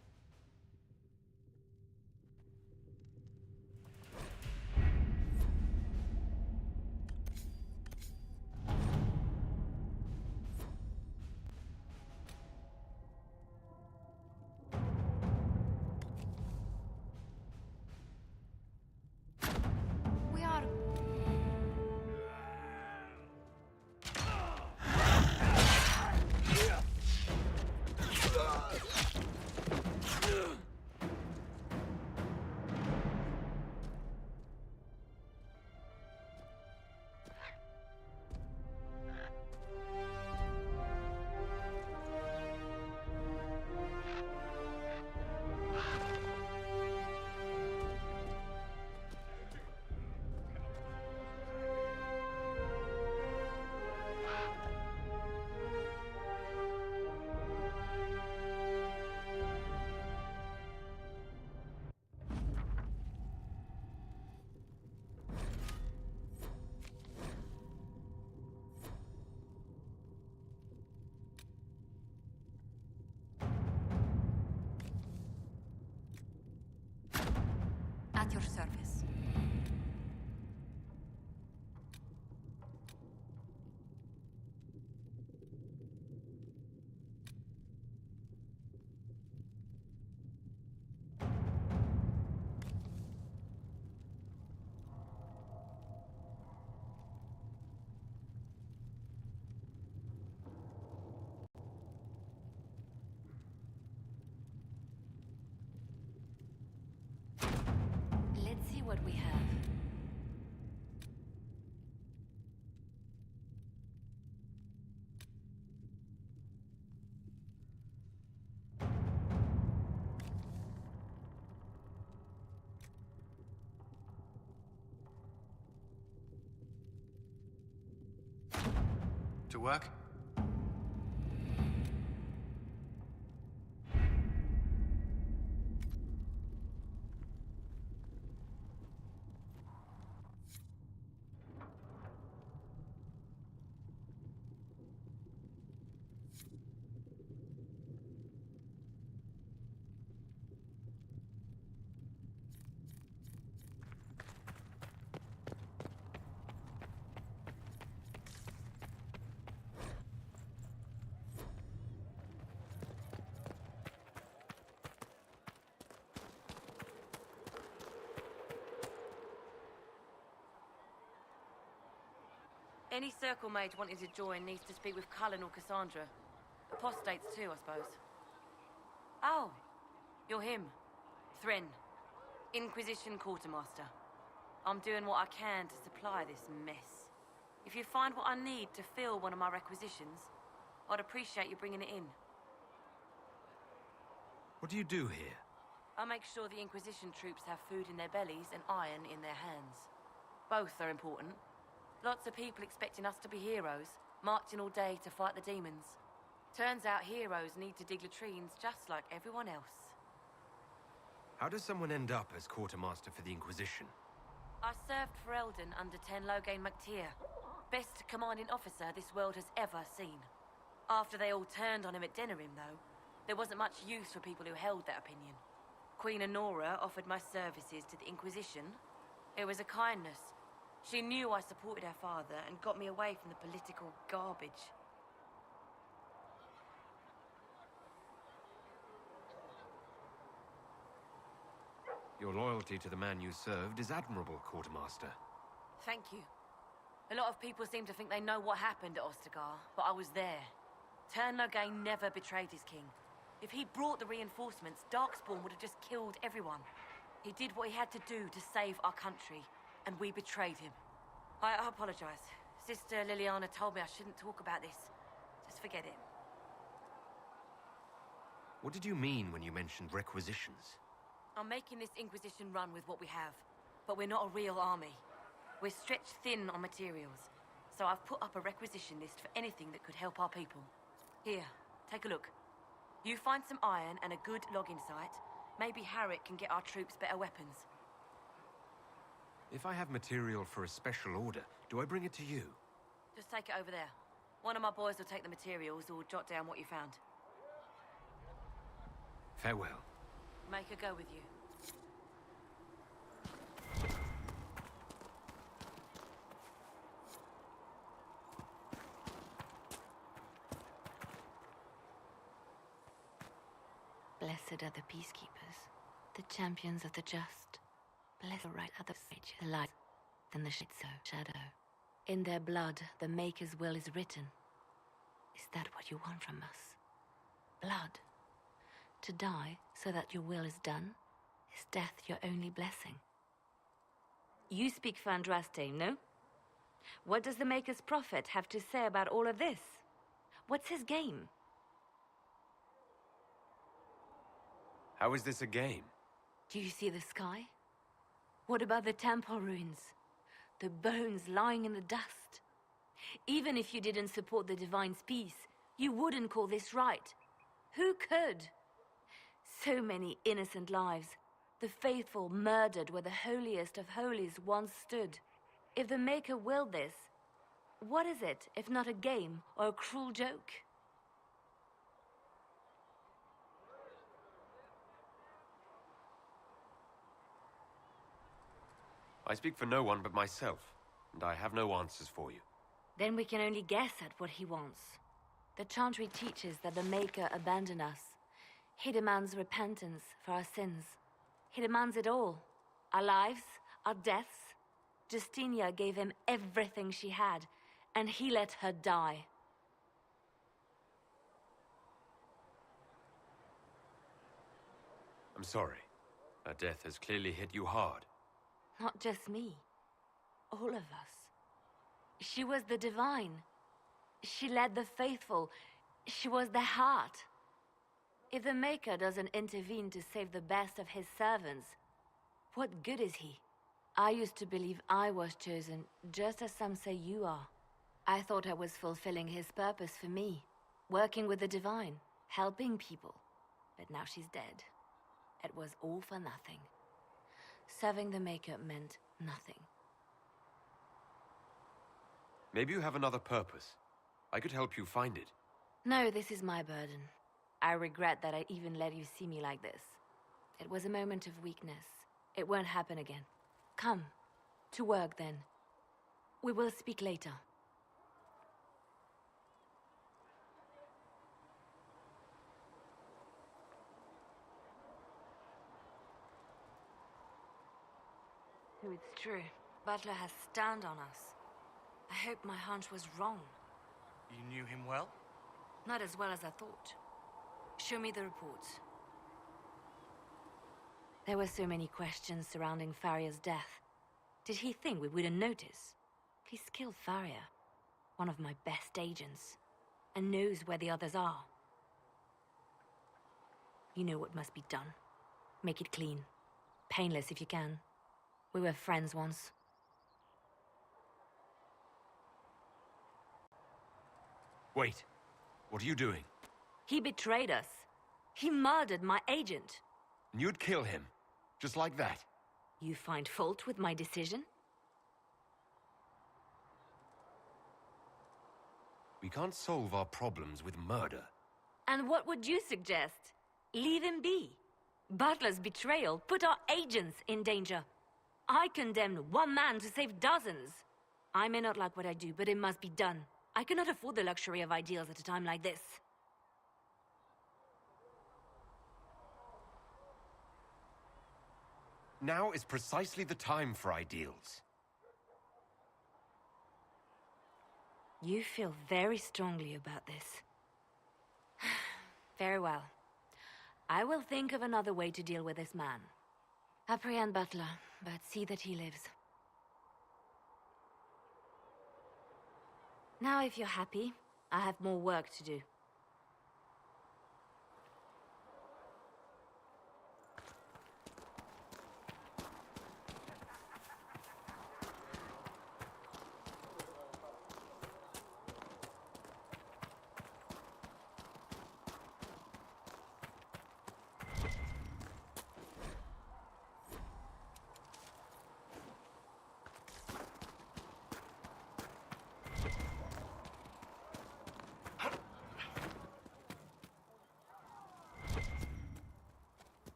your service. Let's see what we have. To work? Any circle mage wanting to join needs to speak with Cullen or Cassandra. Apostates too, I suppose. Oh, you're him. Thren. Inquisition Quartermaster. I'm doing what I can to supply this mess. If you find what I need to fill one of my requisitions, I'd appreciate you bringing it in. What do you do here? I make sure the Inquisition troops have food in their bellies and iron in their hands. Both are important. Lots of people expecting us to be heroes, marching all day to fight the demons. Turns out heroes need to dig latrines just like everyone else. How does someone end up as quartermaster for the Inquisition? I served for Eldon under Ten Loghain MacTier. Best commanding officer this world has ever seen. After they all turned on him at Denerim, though, there wasn't much use for people who held that opinion. Queen Honora offered my services to the Inquisition. It was a kindness. She knew I supported her father and got me away from the political garbage. Your loyalty to the man you served is admirable, Quartermaster. Thank you. A lot of people seem to think they know what happened at Ostagar, but I was there. Ten Loghain never betrayed his king. If he'd brought the reinforcements, Darkspawn would have just killed everyone. He did what he had to do to save our country, and we betrayed him. I apologize. Sister Liliana told me I shouldn't talk about this. Just forget it. What did you mean when you mentioned requisitions? I'm making this Inquisition run with what we have, but we're not a real army. We're stretched thin on materials, so I've put up a requisition list for anything that could help our people. Here, take a look. You find some iron and a good logging site, maybe Harriet can get our troops better weapons. If I have material for a special order, do I bring it to you? Just take it over there. One of my boys will take the materials or jot down what you found. Farewell. Make her go with you. Blessed are the peacekeepers, the champions of the just. Blessed right are the sage, the light, than the shadow. In their blood, the Maker's will is written. Is that what you want from us? Blood. To die so that your will is done? Is death your only blessing? You speak for Andraste, no? What does the Maker's prophet have to say about all of this? What's his game? How is this a game? Do you see the sky? What about the temple ruins? The bones lying in the dust? Even if you didn't support the Divine's peace, you wouldn't call this right. Who could? So many innocent lives. The faithful murdered where the holiest of holies once stood. If the Maker willed this, what is it if not a game or a cruel joke? I speak for no one but myself, and I have no answers for you. Then we can only guess at what he wants. The Chantry teaches that the Maker abandoned us. He demands repentance for our sins. He demands it all. Our lives, our deaths. Justinia gave him everything she had, and he let her die. I'm sorry. Her death has clearly hit you hard. Not just me. All of us. She was the divine. She led the faithful. She was their heart. If the Maker doesn't intervene to save the best of his servants, what good is he? I used to believe I was chosen, just as some say you are. I thought I was fulfilling his purpose for me, working with the divine, helping people. But now she's dead. It was all for nothing. Serving the Maker meant nothing. Maybe you have another purpose. I could help you find it. No, this is my burden. I regret that I even let you see me like this. It was a moment of weakness. It won't happen again. Come. To work, then. We will speak later. It's true. Butler has stand on us. I hope my hunch was wrong. You knew him well? Not as well as I thought. Show me the reports. There were so many questions surrounding Farria's death. Did he think we wouldn't notice? He's killed Farria, one of my best agents, and knows where the others are. You know what must be done. Make it clean. Painless if you can. We were friends once. Wait. What are you doing? He betrayed us. He murdered my agent. And you'd kill him? Just like that? You find fault with my decision? We can't solve our problems with murder. And what would you suggest? Leave him be. Butler's betrayal put our agents in danger. I condemned one man to save dozens. I may not like what I do, but it must be done. I cannot afford the luxury of ideals at a time like this. Now is precisely the time for ideals. You feel very strongly about this. Very well. I will think of another way to deal with this man. Apprehend Butler, but see that he lives. Now, if you're happy, I have more work to do.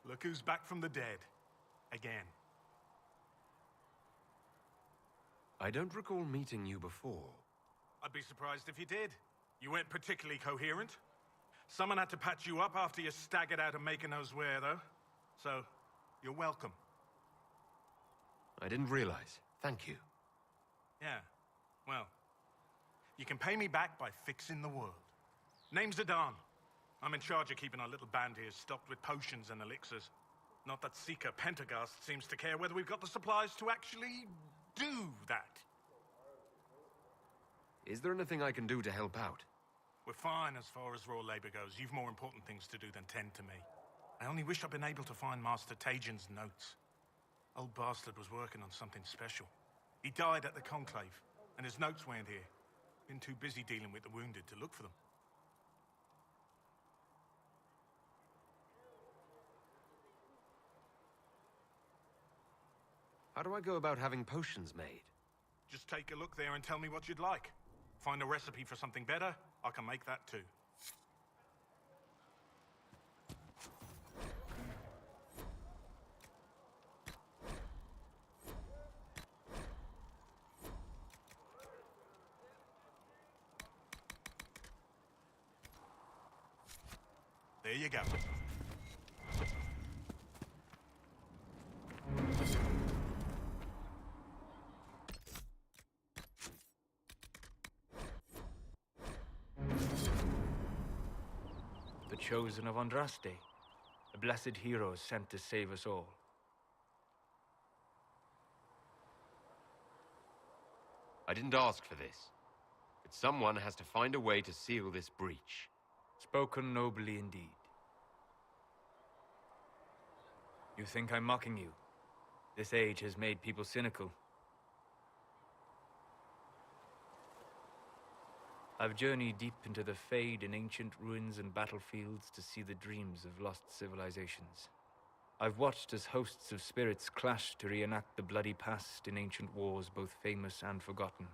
Look who's back from the dead. Again. I don't recall meeting you before. I'd be surprised if you did. You weren't particularly coherent. Someone had to patch you up after you staggered out of Maker knows where, though. So, you're welcome. I didn't realize. Thank you. Yeah. Well, you can pay me back by fixing the world. Name's Adan. I'm in charge of keeping our little band here stocked with potions and elixirs. Not that Seeker Pentagast seems to care whether we've got the supplies to actually do that. Is there anything I can do to help out? We're fine as far as raw labor goes. You've more important things to do than tend to me. I only wish I'd been able to find Master Tajin's notes. Old bastard was working on something special. He died at the Conclave, and his notes weren't here. Been too busy dealing with the wounded to look for them. How do I go about having potions made? Just take a look there and tell me what you'd like. Find a recipe for something better, I can make that too. There you go. The chosen of Andraste, a blessed hero sent to save us all. I didn't ask for this, but someone has to find a way to seal this breach. Spoken nobly indeed. You think I'm mocking you? This age has made people cynical. I've journeyed deep into the Fade in ancient ruins and battlefields to see the dreams of lost civilizations. I've watched as hosts of spirits clash to reenact the bloody past in ancient wars both famous and forgotten.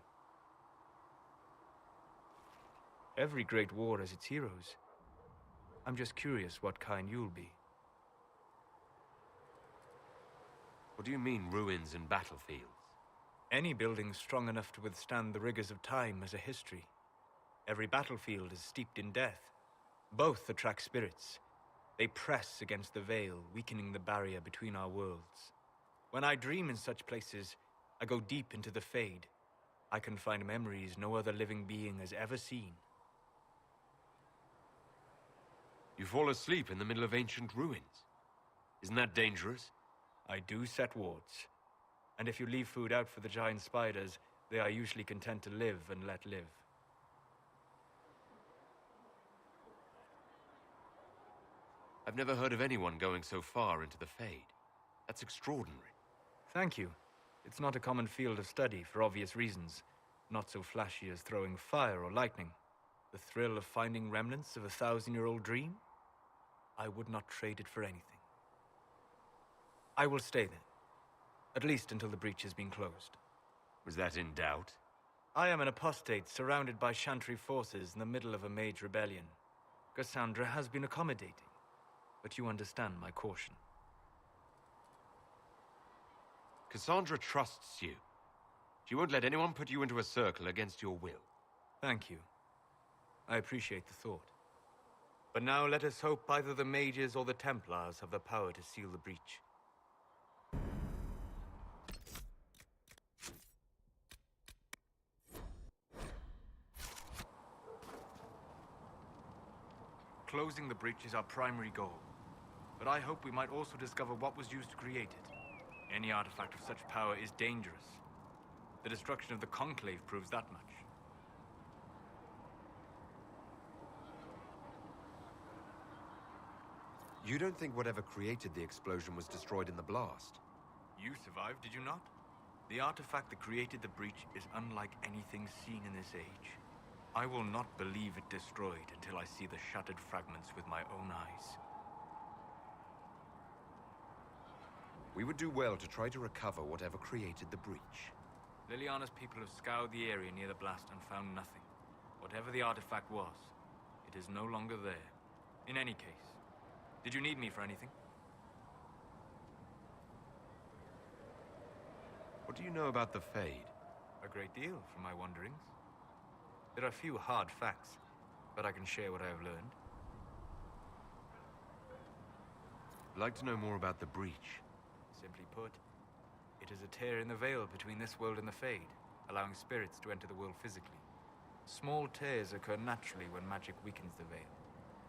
Every great war has its heroes. I'm just curious what kind you'll be. What do you mean, ruins and battlefields? Any building strong enough to withstand the rigors of time has a history. Every battlefield is steeped in death. Both attract spirits. They press against the veil, weakening the barrier between our worlds. When I dream in such places, I go deep into the Fade. I can find memories no other living being has ever seen. You fall asleep in the middle of ancient ruins. Isn't that dangerous? I do set wards. And if you leave food out for the giant spiders, they are usually content to live and let live. I've never heard of anyone going so far into the Fade. That's extraordinary. Thank you. It's not a common field of study for obvious reasons. Not so flashy as throwing fire or lightning. The thrill of finding remnants of a 1,000-year-old dream? I would not trade it for anything. I will stay then. At least until the breach has been closed. Was that in doubt? I am an apostate surrounded by Chantry forces in the middle of a mage rebellion. Cassandra has been accommodating, but you understand my caution. Cassandra trusts you. She won't let anyone put you into a circle against your will. Thank you. I appreciate the thought. But now let us hope either the mages or the Templars have the power to seal the breach. Closing the breach is our primary goal. But I hope we might also discover what was used to create it. Any artifact of such power is dangerous. The destruction of the Conclave proves that much. You don't think whatever created the explosion was destroyed in the blast? You survived, did you not? The artifact that created the breach is unlike anything seen in this age. I will not believe it destroyed until I see the shattered fragments with my own eyes. We would do well to try to recover whatever created the breach. Liliana's people have scoured the area near the blast and found nothing. Whatever the artifact was, it is no longer there. In any case, did you need me for anything? What do you know about the Fade? A great deal, from my wanderings. There are few hard facts, but I can share what I have learned. I'd like to know more about the breach. Simply put, it is a tear in the veil between this world and the Fade, allowing spirits to enter the world physically. Small tears occur naturally when magic weakens the veil,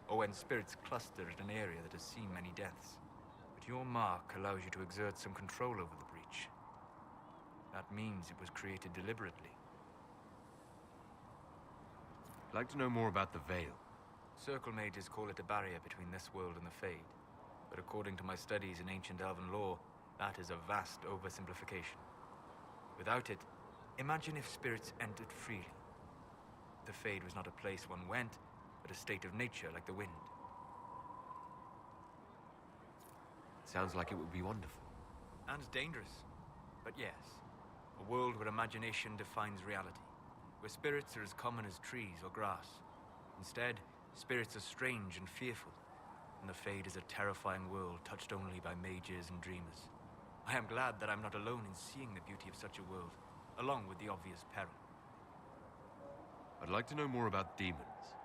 or when spirits cluster at an area that has seen many deaths. But your mark allows you to exert some control over the breach. That means it was created deliberately. I'd like to know more about the veil. Circle mages call it a barrier between this world and the Fade. But according to my studies in ancient elven lore, that is a vast oversimplification. Without it, imagine if spirits entered freely. The Fade was not a place one went, but a state of nature like the wind. Sounds like it would be wonderful. And dangerous. But yes, a world where imagination defines reality. Where spirits are as common as trees or grass. Instead, spirits are strange and fearful. And the Fade is a terrifying world touched only by mages and dreamers. I am glad that I'm not alone in seeing the beauty of such a world, along with the obvious peril. I'd like to know more about demons.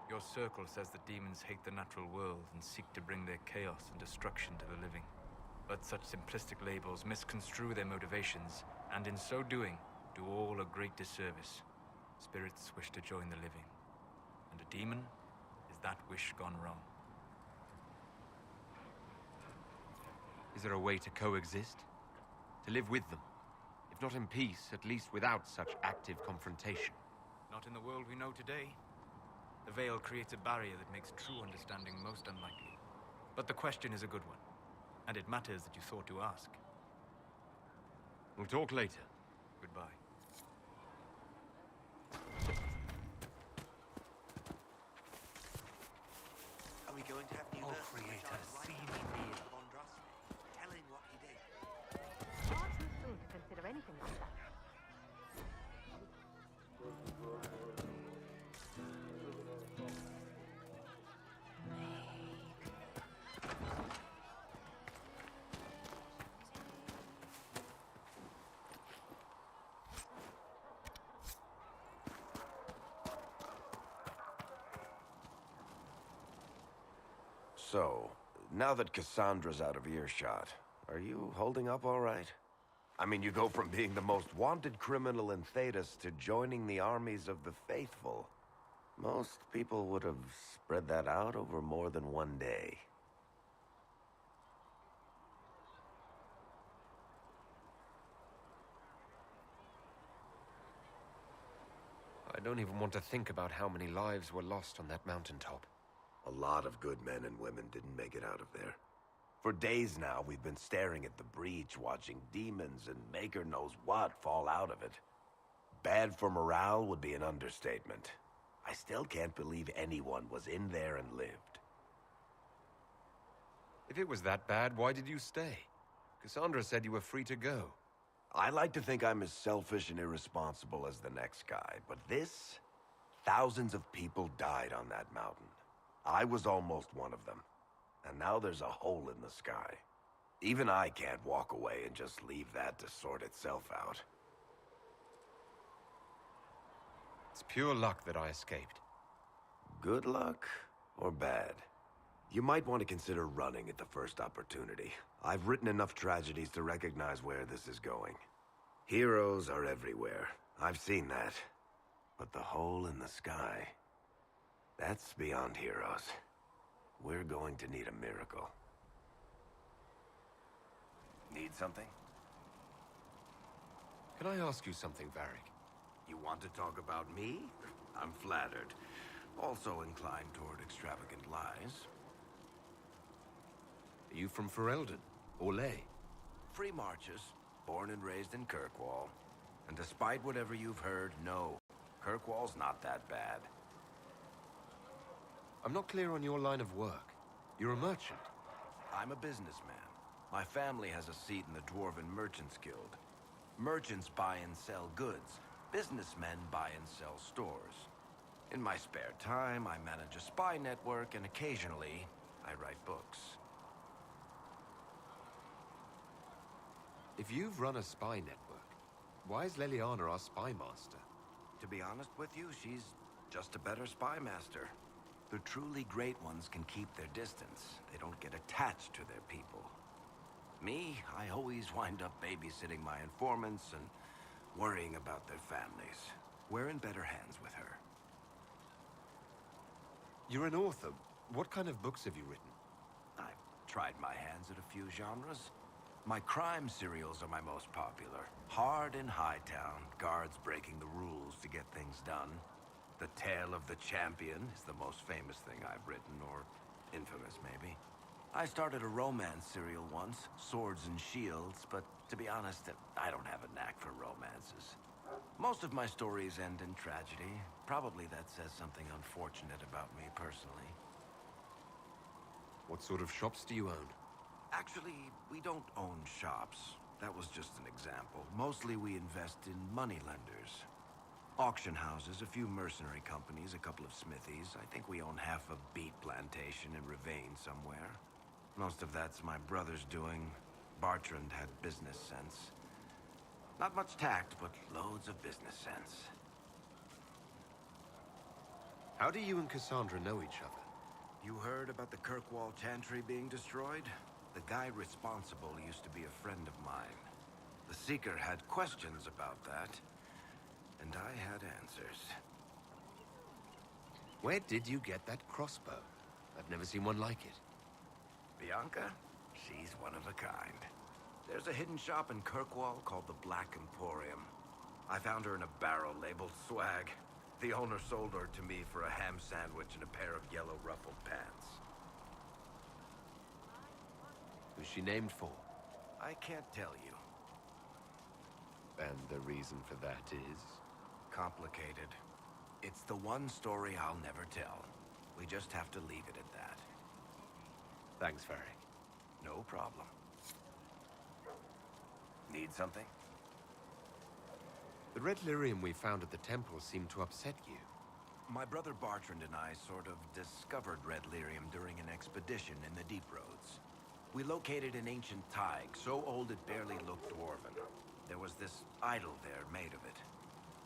Your circle says that demons hate the natural world and seek to bring their chaos and destruction to the living. But such simplistic labels misconstrue their motivations, and in so doing, do all a great disservice. Spirits wish to join the living, and a demon is that wish gone wrong. Is there a way to coexist? To live with them? If not in peace, at least without such active confrontation? Not in the world we know today. The veil creates a barrier that makes true understanding most unlikely. But the question is a good one, and it matters that you thought to ask. We'll talk later. Goodbye. Are we going to have new Creator, see me kneel. Telling what he did. Far too soon to consider anything like that. So, now that Cassandra's out of earshot, are you holding up all right? I mean, you go from being the most wanted criminal in Thedas to joining the armies of the faithful. Most people would have spread that out over more than one day. I don't even want to think about how many lives were lost on that mountaintop. A lot of good men and women didn't make it out of there. For days now, we've been staring at the breach, watching demons and maker knows what fall out of it. Bad for morale would be an understatement. I still can't believe anyone was in there and lived. If it was that bad, why did you stay? Cassandra said you were free to go. I like to think I'm as selfish and irresponsible as the next guy, but this... Thousands of people died on that mountain. I was almost one of them. And now there's a hole in the sky. Even I can't walk away and just leave that to sort itself out. It's pure luck that I escaped. Good luck or bad? You might want to consider running at the first opportunity. I've written enough tragedies to recognize where this is going. Heroes are everywhere. I've seen that. But the hole in the sky... that's beyond heroes. We're going to need a miracle. Need something? Can I ask you something, Varric? You want to talk about me? I'm flattered. Also inclined toward extravagant lies. Are you from Ferelden? Or Ley? Free marches, born and raised in Kirkwall. And despite whatever you've heard, no. Kirkwall's not that bad. I'm not clear on your line of work. You're a merchant. I'm a businessman. My family has a seat in the Dwarven Merchants Guild. Merchants buy and sell goods. Businessmen buy and sell stores. In my spare time, I manage a spy network, and occasionally, I write books. If you've run a spy network, why is Leliana our spy master? To be honest with you, she's just a better spy master. The truly great ones can keep their distance. They don't get attached to their people. Me, I always wind up babysitting my informants and worrying about their families. We're in better hands with her. You're an author. What kind of books have you written? I've tried my hands at a few genres. My crime serials are my most popular. Hard in Hightown, guards breaking the rules to get things done. The Tale of the Champion is the most famous thing I've written, or infamous, maybe. I started a romance serial once, Swords and Shields, but to be honest, I don't have a knack for romances. Most of my stories end in tragedy. Probably that says something unfortunate about me personally. What sort of shops do you own? Actually, we don't own shops. That was just an example. Mostly we invest in moneylenders. Auction houses, a few mercenary companies, a couple of smithies. I think we own half a beet plantation in Ravane somewhere. Most of that's my brother's doing. Bartrand had business sense. Not much tact, but loads of business sense. How do you and Cassandra know each other? You heard about the Kirkwall Chantry being destroyed? The guy responsible used to be a friend of mine. The Seeker had questions about that, and I had answers. Where did you get that crossbow? I've never seen one like it. Bianca? She's one of a kind. There's a hidden shop in Kirkwall called the Black Emporium. I found her in a barrel labeled swag. The owner sold her to me for a ham sandwich and a pair of yellow ruffled pants. Who's she named for? I can't tell you. And the reason for that is? Complicated. It's the one story I'll never tell. We just have to leave it at that. Thanks, Varric. No problem. Need something? The red lyrium we found at the temple seemed to upset you. My brother Bartrand and I sort of discovered red lyrium during an expedition in the Deep Roads. We located an ancient thaig, so old it barely looked dwarven. There was this idol there made of it.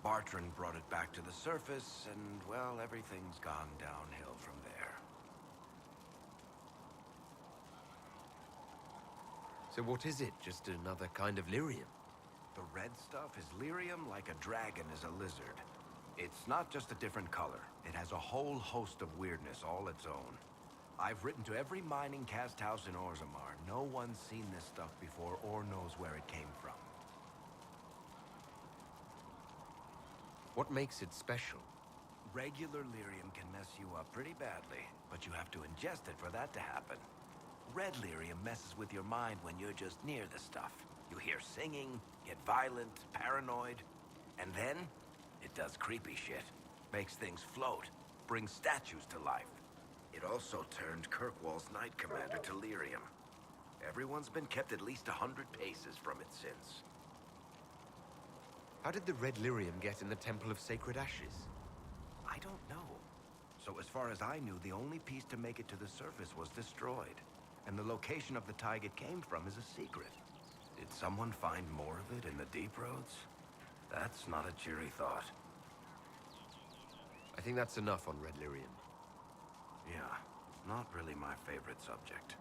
Bartrand brought it back to the surface, and, well, everything's gone downhill from there. So what is it? Just another kind of lyrium? The red stuff is lyrium like a dragon is a lizard. It's not just a different color. It has a whole host of weirdness all its own. I've written to every mining cast house in Orzammar. No one's seen this stuff before or knows where it came from. What makes it special? Regular lyrium can mess you up pretty badly, but you have to ingest it for that to happen. Red lyrium messes with your mind when you're just near the stuff. You hear singing, get violent, paranoid, and then it does creepy shit. Makes things float, brings statues to life. It also turned Kirkwall's Knight Commander to lyrium. Everyone's been kept at least 100 paces from it since. How did the red lyrium get in the Temple of Sacred Ashes? I don't know. So as far as I knew, the only piece to make it to the surface was destroyed. And the location of the thaig it came from is a secret. Did someone find more of it in the Deep Roads? That's not a cheery thought. I think that's enough on red lyrium. Yeah, not really my favorite subject.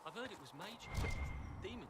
I've heard it was major. Demons.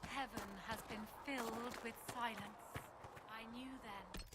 Heaven has been filled with silence. I knew then.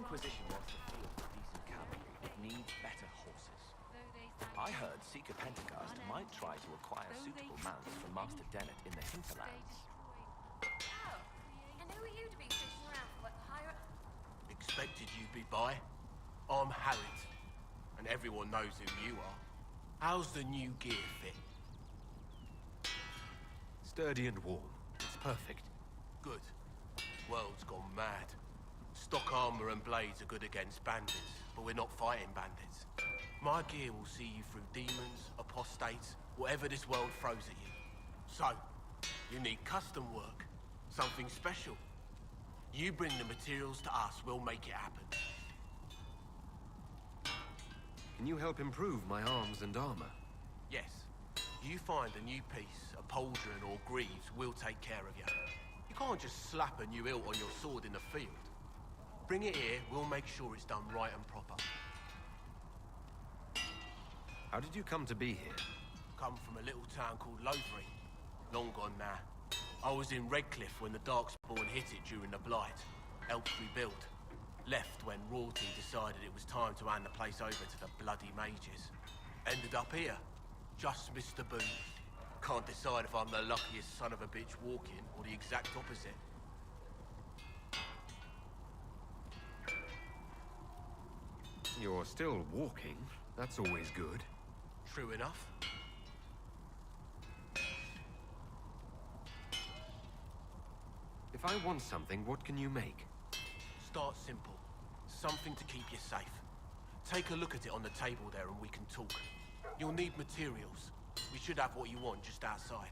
Inquisition wants to field a decent cavalry, it needs better horses. I heard Seeker Pentagast might try to acquire suitable mounts from Master Dennett in the hinterlands. Oh, and who are you to be fishing around for what pirate? Expected you'd be by. I'm Harriet, and everyone knows who you are. How's the new gear fit? Sturdy and warm. It's perfect. Good. World's gone mad. Stock armor and blades are good against bandits, but we're not fighting bandits. My gear will see you through demons, apostates, whatever this world throws at you. So, you need custom work, something special. You bring the materials to us, we'll make it happen. Can you help improve my arms and armor? Yes. You find a new piece, a pauldron or greaves, we'll take care of you. You can't just slap a new hilt on your sword in the field. Bring it here, we'll make sure it's done right and proper. How did you come to be here? Come from a little town called Lothry. Long gone now. I was in Redcliffe when the Darkspawn hit it during the Blight. Helped rebuild. Left when royalty decided it was time to hand the place over to the bloody mages. Ended up here. Just missed the boot. Can't decide if I'm the luckiest son of a bitch walking or the exact opposite. You're still walking. That's always good. True enough. If I want something, what can you make? Start simple. Something to keep you safe. Take a look at it on the table there and we can talk. You'll need materials. We should have what you want just outside.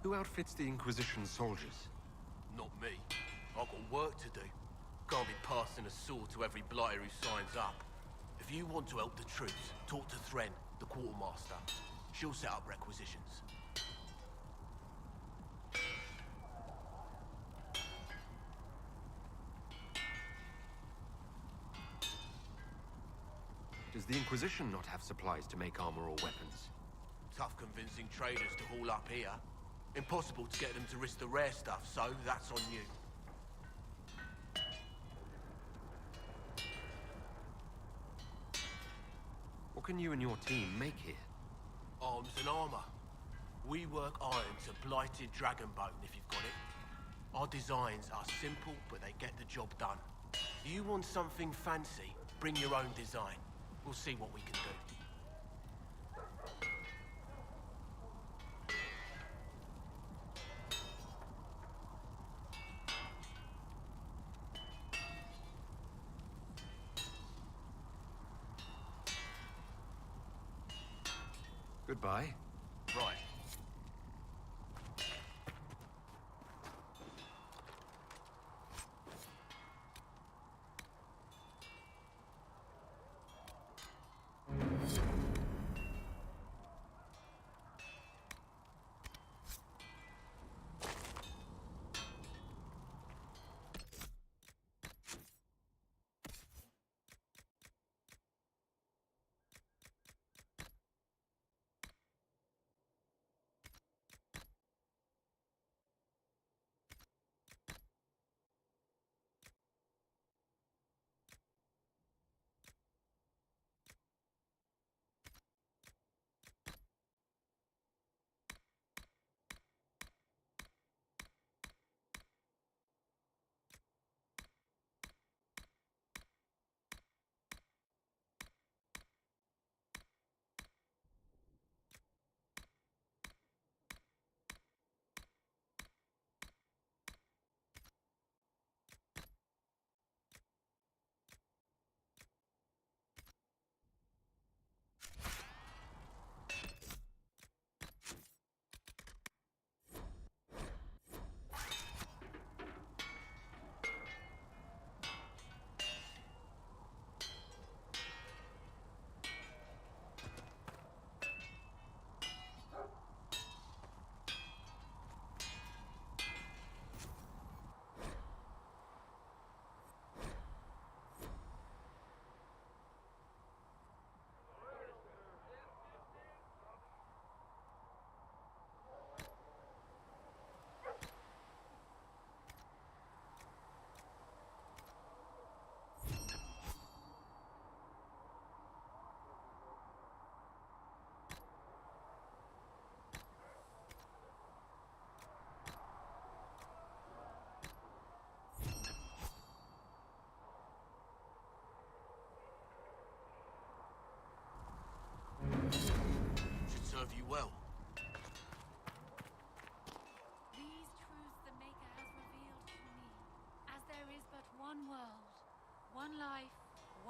Who outfits the Inquisition soldiers? Not me. I've got work to do. Can't be passing a sword to every blighter who signs up. If you want to help the troops, talk to Thren, the quartermaster. She'll set up requisitions. Does the Inquisition not have supplies to make armor or weapons? Tough convincing traders to haul up here. Impossible to get them to risk the rare stuff, so that's on you. What can you and your team make here? Arms and armor. We work iron to blighted dragonbone, if you've got it. Our designs are simple, but they get the job done. You want something fancy, bring your own design. We'll see what we can do. Goodbye. Right.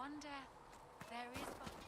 one death. There is but one.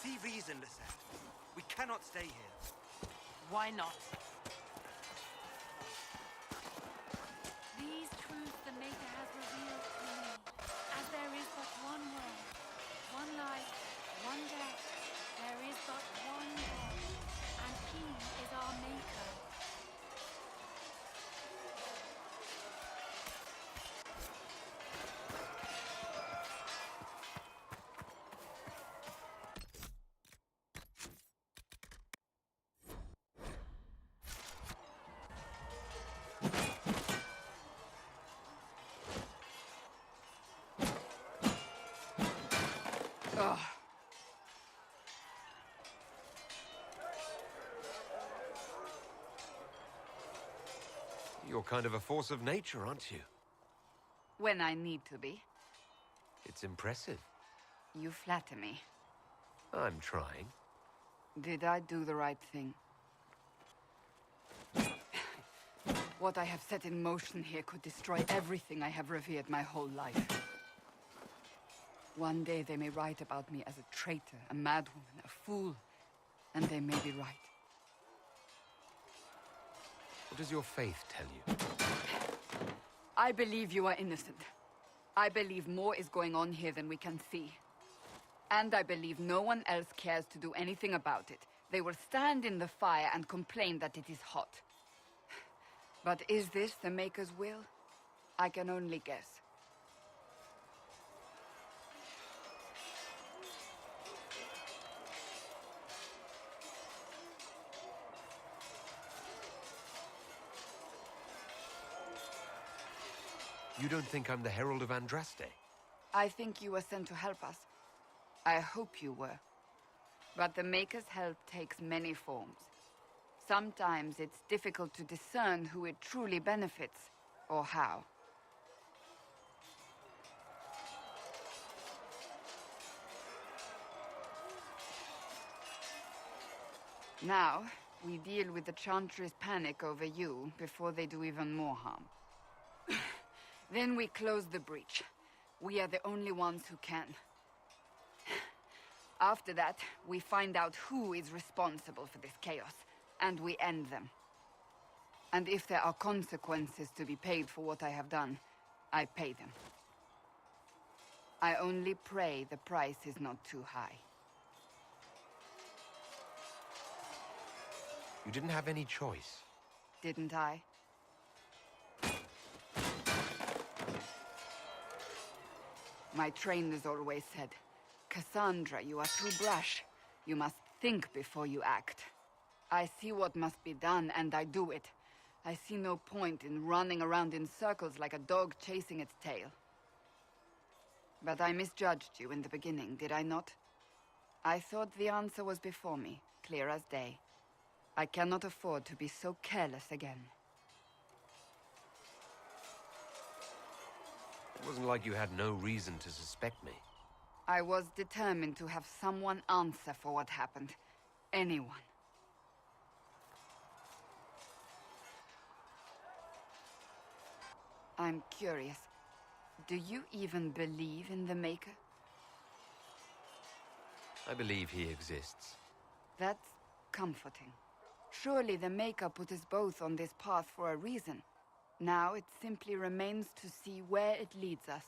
See reason, Lisette. We cannot stay here. Why not? These truths the Maker has revealed to me. As there is but one world, one life, one death, there is but one God, and He is our Maker. You're kind of a force of nature, aren't you? When I need to be. It's impressive. You flatter me. I'm trying. Did I do the right thing? What I have set in motion here could destroy everything I have revered my whole life. One day they may write about me as a traitor, a madwoman, a fool, and they may be right. What does your faith tell you? I believe you are innocent. I believe more is going on here than we can see. And I believe no one else cares to do anything about it. They will stand in the fire and complain that it is hot. But is this the Maker's will? I can only guess. You don't think I'm the Herald of Andraste? I think you were sent to help us. I hope you were. But the Maker's help takes many forms. Sometimes it's difficult to discern who it truly benefits, or how. Now, we deal with the Chantry's panic over you before they do even more harm. Then we close the breach. We are the only ones who can. After that, we find out who is responsible for this chaos, and we end them. And if there are consequences to be paid for what I have done, I pay them. I only pray the price is not too high. You didn't have any choice. Didn't I? My trainers always said, Cassandra, you are too brash. You must think before you act. I see what must be done, and I do it. I see no point in running around in circles like a dog chasing its tail. But I misjudged you in the beginning, did I not? I thought the answer was before me, clear as day. I cannot afford to be so careless again. It wasn't like you had no reason to suspect me. I was determined to have someone answer for what happened. Anyone. I'm curious. Do you even believe in the Maker? I believe he exists. That's comforting. Surely the Maker put us both on this path for a reason. Now it simply remains to see where it leads us.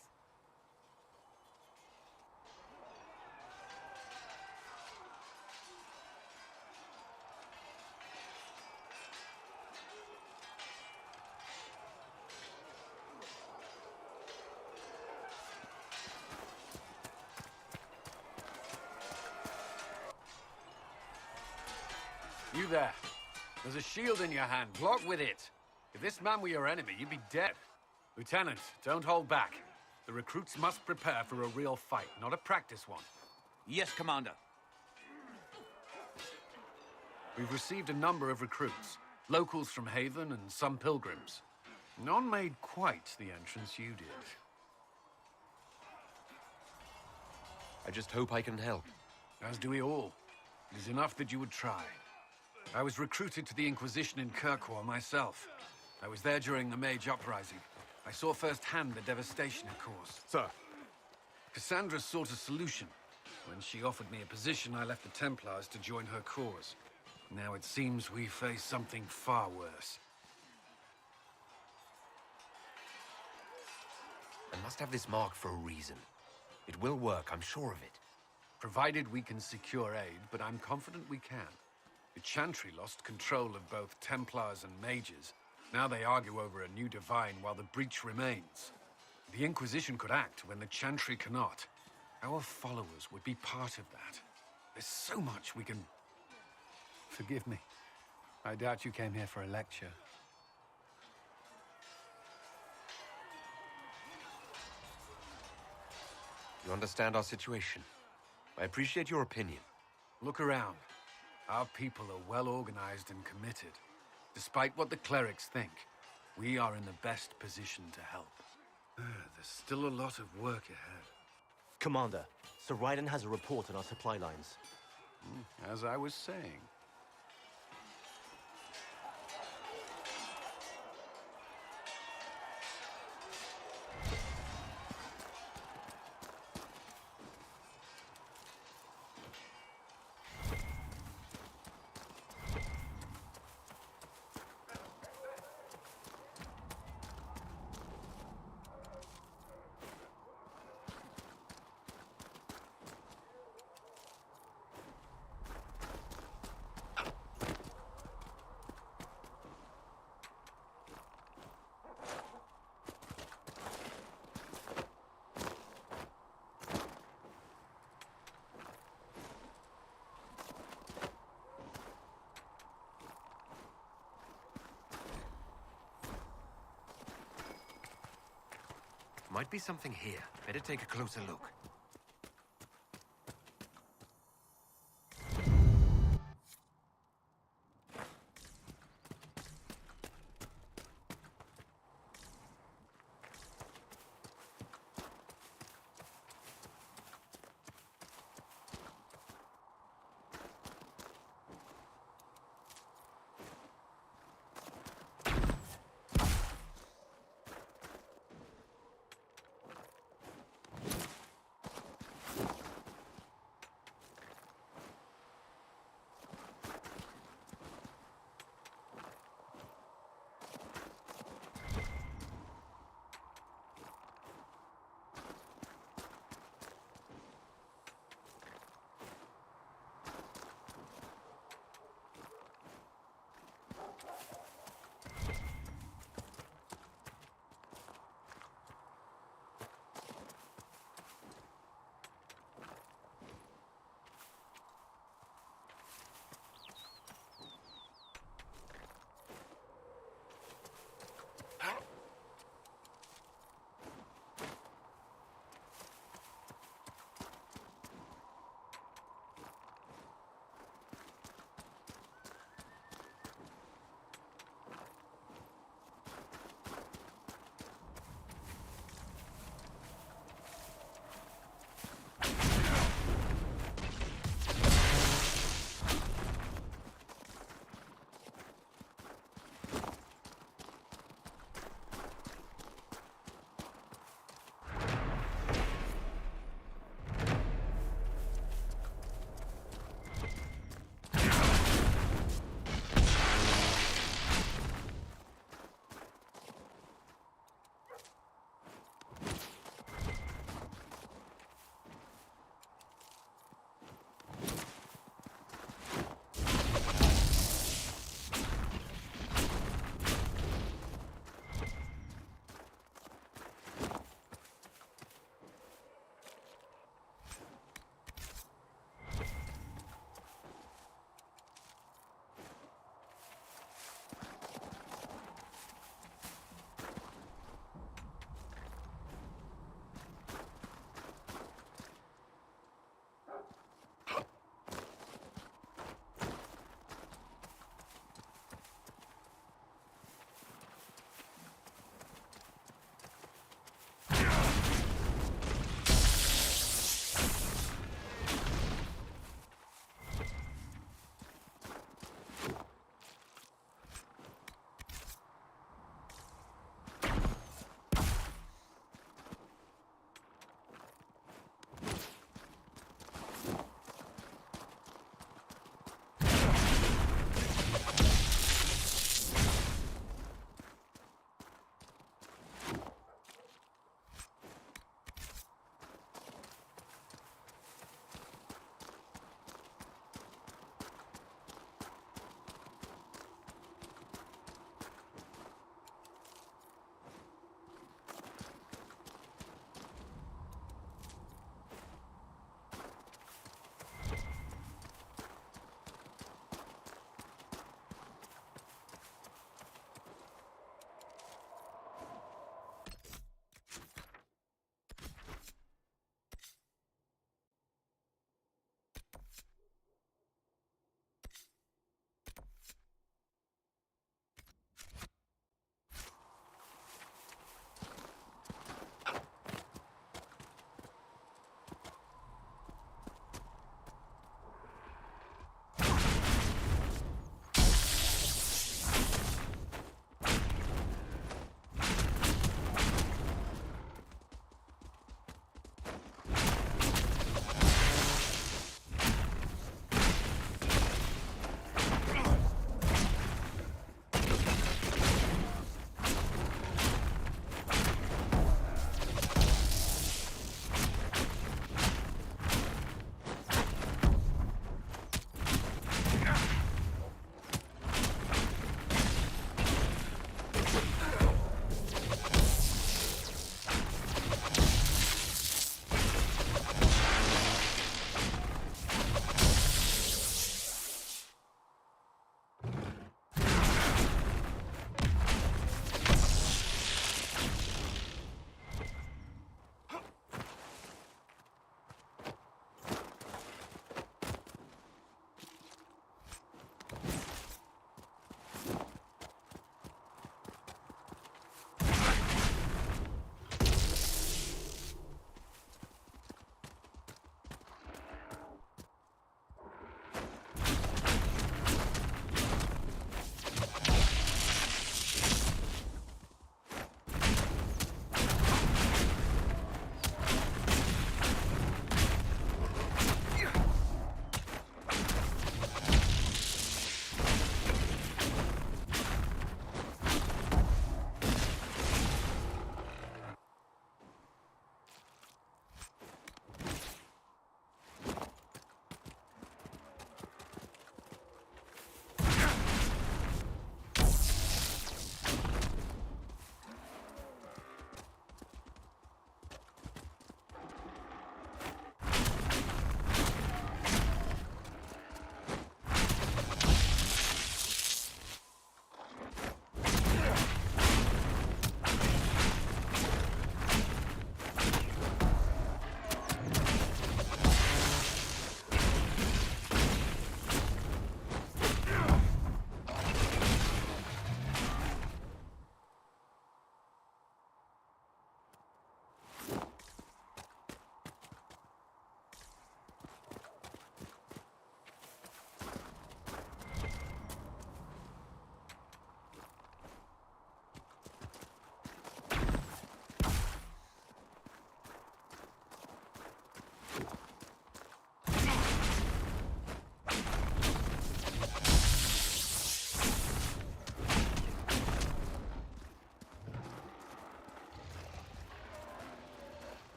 You there. There's a shield in your hand. Block with it. If this man were your enemy, you'd be dead. Lieutenant, don't hold back. The recruits must prepare for a real fight, not a practice one. Yes, Commander. We've received a number of recruits. Locals from Haven and some pilgrims. None made quite the entrance you did. I just hope I can help. As do we all. It is enough that you would try. I was recruited to the Inquisition in Kirkwall myself. I was there during the Mage Uprising. I saw firsthand the devastation it caused. Sir. Cassandra sought a solution. When she offered me a position, I left the Templars to join her cause. Now it seems we face something far worse. I must have this mark for a reason. It will work, I'm sure of it. Provided we can secure aid, but I'm confident we can. The Chantry lost control of both Templars and Mages. Now they argue over a new divine while the breach remains. The Inquisition could act when the Chantry cannot. Our followers would be part of that. There's so much we can... Forgive me. I doubt you came here for a lecture. You understand our situation. I appreciate your opinion. Look around. Our people are well organized and committed. Despite what the clerics think, We are in the best position to help. There's still a lot of work ahead. Commander, Sir Raiden has a report on our supply lines. As I was saying. Might be something here. Better take a closer look.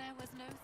there was no